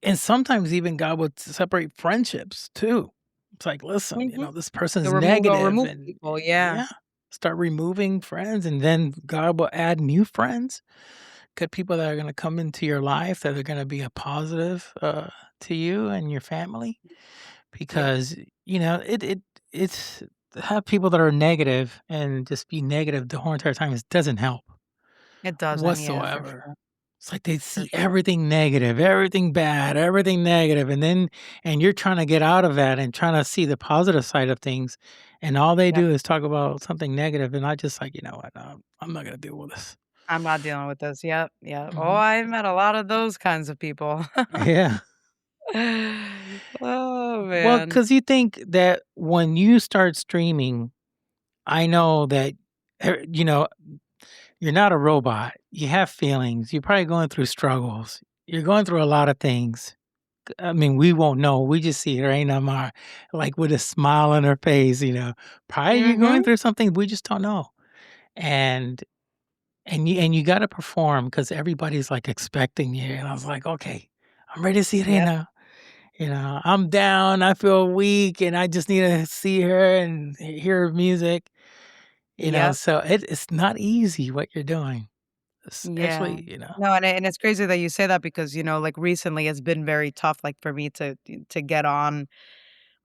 and sometimes even God would separate friendships too. It's like, listen, Mhm. this To person's remove negative, and people. Yeah. yeah, start removing friends, and then God will add new friends, good people that are gonna come into your life that are gonna be a positive to you and your family. Yep. Because, it's to have people that are negative and just be negative the whole entire time, it doesn't help It doesn't. Yeah, for whatsoever. sure. It's like they For see sure. everything negative, everything bad, everything negative, and you're trying to get out of that and trying to see the positive side of things, and all they Yep. do is talk about something negative, and I just like, "You know what? I'm not gonna deal with this." I'm not dealing with this. Yep. Yep. Oh, Mhm. I've met a lot of those kinds of people. Yeah. Oh Well, man. because you think that when you start streaming, I know that, you know, you're not a robot. You have feelings. You're probably going through struggles. You're going through a lot of things. I mean, we won't know. We just see Reina Mar, like with a smile on her face. Probably you're going Mhm. through something we just don't know. And you got to perform because everybody's like expecting you. And I was like, okay, I'm ready to see Yep. Reina. I'm down. I feel weak, and I just need to see her and hear her music. Yep. So it's not easy what you're doing, Yeah. especially. No, and it's crazy that you say that because, like recently it's been very tough like for me to get on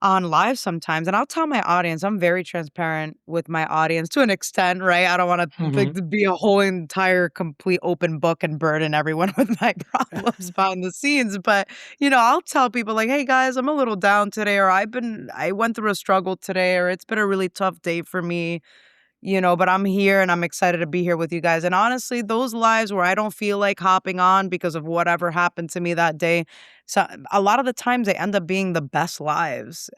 live sometimes. And I'll tell my audience, I'm very transparent with my audience to an extent, right? I don't want Mhm. to be a whole entire complete open book and burden everyone with my problems behind the scenes. But, I'll tell people like, hey guys, I'm a little down today, or I went through a struggle today, or it's been a really tough day for me. but I'm here and I'm excited to be here with you guys. And honestly, those lives where I don't feel like hopping on because of whatever happened to me that day, so a lot of the times they end up being the best lives.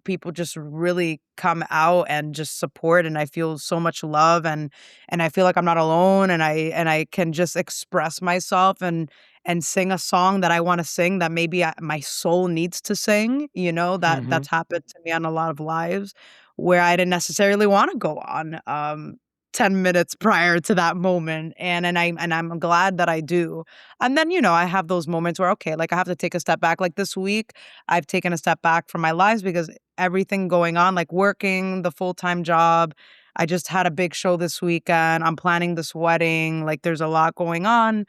People just really come out and just support, and I feel so much love, and I feel like I'm not alone, and I can just express myself and sing a song that I want to sing that maybe my soul needs to sing. Hmm. That's happened to me on a lot of lives where I didn't necessarily want to go on 10 minutes prior to that moment. And I'm glad that I do. And then, I have those moments where, okay, like I have to take a step back. Like this week, I've taken a step back from my lives because everything going on, like working the full-time job. I just had a big show this weekend. I'm planning this wedding. Like there's a lot going on.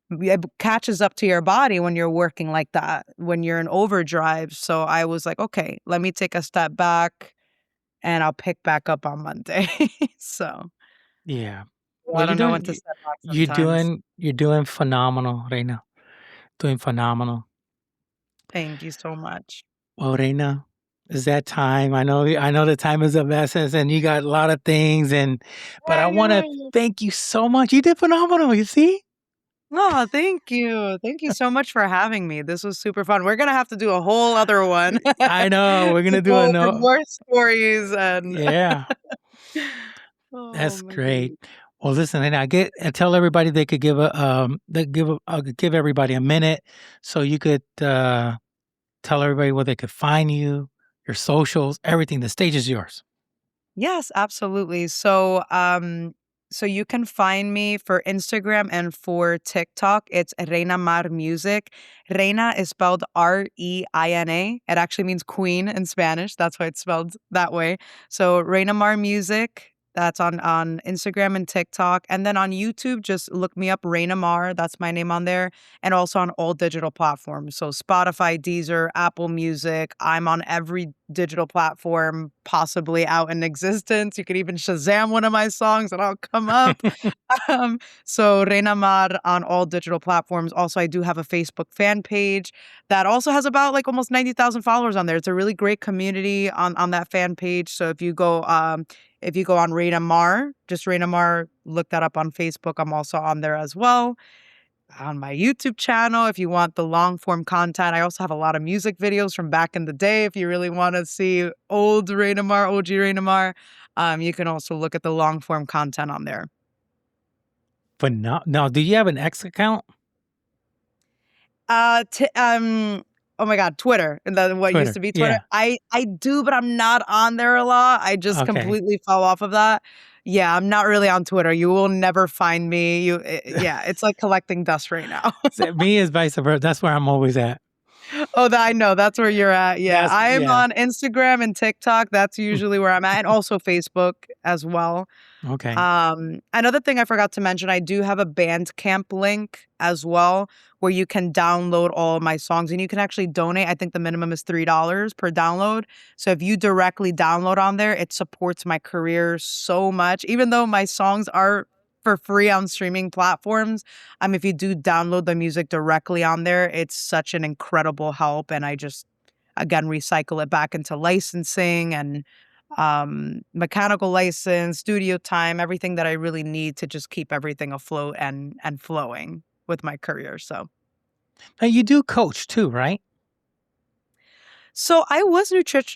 It catches up to your body when you're working like that, when you're in overdrive. So I was like, okay, let me take a step back and I'll pick back up on Monday. So, Yeah. Well, I don't know when to step back sometimes. you're doing phenomenal, Reina. Doing phenomenal. Thank you so much. Well, Reina, it's that time. I know the time is of essence, and you got a lot of things, but I want to thank you so much. You did phenomenal. You see? Oh, thank you. Thank you so much for having me. This was super fun. We're gonna have to do a whole other one I know we're to gonna do go a over no. more stories and Yeah, oh that's my great. goodness. Well, listen, and I get and tell everybody they could give give everybody a minute so you could tell everybody where they could find you, your socials, everything. The stage is yours. Yes, absolutely. So you can find me for Instagram and for TikTok. It's Reina Mar Music. Reina is spelled Reina. It actually means queen in Spanish. That's why it's spelled that way. So Reina Mar Music. That's on Instagram and TikTok. And then on YouTube, just look me up, Reina Mar. That's my name on there. And also on all digital platforms. So Spotify, Deezer, Apple Music. I'm on every digital platform possibly out in existence. You could even Shazam one of my songs and I'll come up. So Reina Mar on all digital platforms. Also, I do have a Facebook fan page that also has about like almost 90,000 followers on there. It's a really great community on that fan page. So if you go on Reina Mar, just Reina Mar, look that up on Facebook. I'm also on there as well on my YouTube channel if you want the long form content. I also have a lot of music videos from back in the day if you really want to see old Reina Mar, OG Reina Mar. You can also look at the long form content on there. But now, do you have an X account? Uh, t- um, oh my God, Twitter, and then what used Twitter. to be Twitter. Yeah. I do, but I'm not on there a lot. I just Okay. completely fell off of that. Yeah, I'm not really on Twitter. You will never find me. Yeah, it's like collecting dust right now. Me is vice versa. That's where I'm always at. Oh, I know. That's where you're at. Yeah. That's I am yeah. on Instagram and TikTok. That's usually where I'm at, and also Facebook as well. Okay. Another thing I forgot to mention, I do have a Bandcamp link as well where you can download all of my songs and you can actually donate. I think the minimum is $3 per download. So if you directly download on there, it supports my career so much. Even though my songs are for free on streaming platforms, if you do download the music directly on there, it's such an incredible help. And I just again recycle it back into licensing and mechanical license, studio time, everything that I really need to just keep everything afloat and flowing with my career. Now you do coach too, right? So I was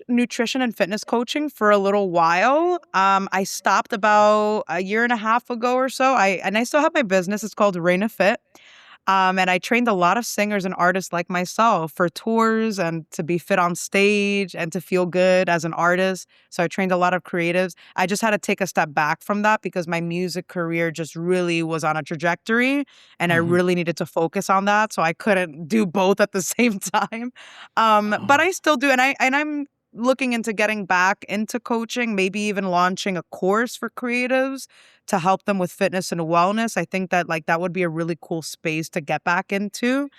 nutrition and fitness coaching for a little while. I stopped about a year and a half ago or so. I still have my business. It's called Reina Fit. And I trained a lot of singers and artists like myself for tours and to be fit on stage and to feel good as an artist. So I trained a lot of creatives. I just had to take a step back from that because my music career just really was on a trajectory and I Mhm. really needed to focus on that. So I couldn't do both at the same time. But Oh. I still do. And I'm looking into getting back into coaching, maybe even launching a course for creatives to help them with fitness and wellness. I think that like that would be a really cool space to get back into,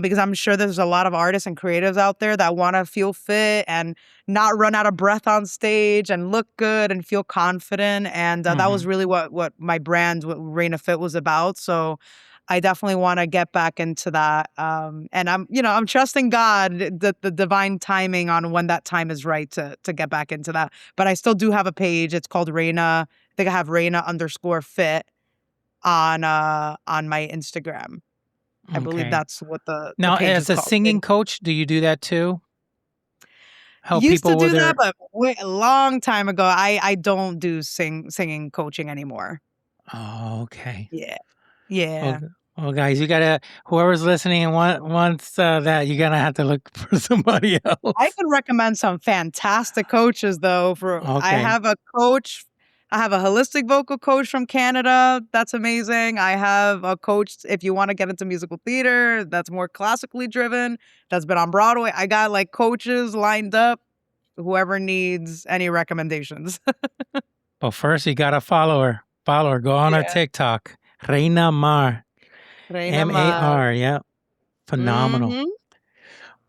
because I'm sure there's a lot of artists and creatives out there that want to feel fit and not run out of breath on stage and look good and feel confident. And that was Mhm. really what my brand, what Reina Fit was about. So I definitely want to get back into that. And I'm trusting God, the divine timing on when that time is right to get back into that. But I still do have a page. It's called Reina. I think I have Reina_fit on my Instagram. I believe Okay. that's what the Now, page as is a called. singing coach, do you do that too? Help Used to people with do that, their. but a long time ago. I don't do singing coaching anymore. Oh, okay. Yeah. Well, Yeah. well, guys, you gotta. Whoever's listening and wants that, you're gonna have to look for somebody I else. could recommend some fantastic coaches though. I Okay. have a coach. I have a holistic vocal coach from Canada. That's amazing. I have a coach if you want to get into musical theater that's more classically driven, that's been on Broadway. I got like coaches lined up. Whoever needs any recommendations. Well, first you gotta follow her. Follow her. Go on her Yeah. TikTok. Reina Mar. Reina Mar. MAR. Yeah. Phenomenal. Mm-hmm.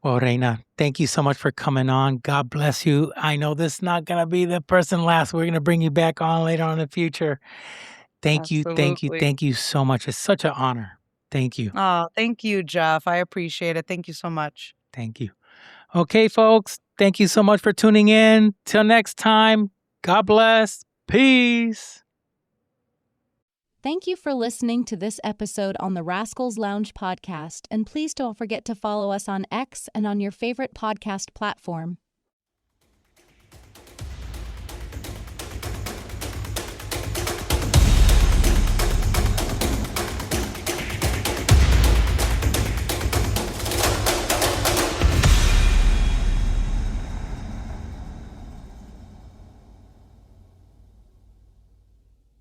Well, Reina, thank you so much for coming on. God bless you. I know this is not gonna be the person last. We're gonna bring you back on later on in the future. Thank you, thank you, Absolutely. thank you so much. It's such an honor. Thank you. Oh, thank you, Jeff. I appreciate it. Thank you so much. Thank you. Okay, folks. Thank you so much for tuning in. Till next time. God bless. Peace. Thank you for listening to this episode on the Rascals Lounge podcast, and please don't forget to follow us on X and on your favorite podcast platform.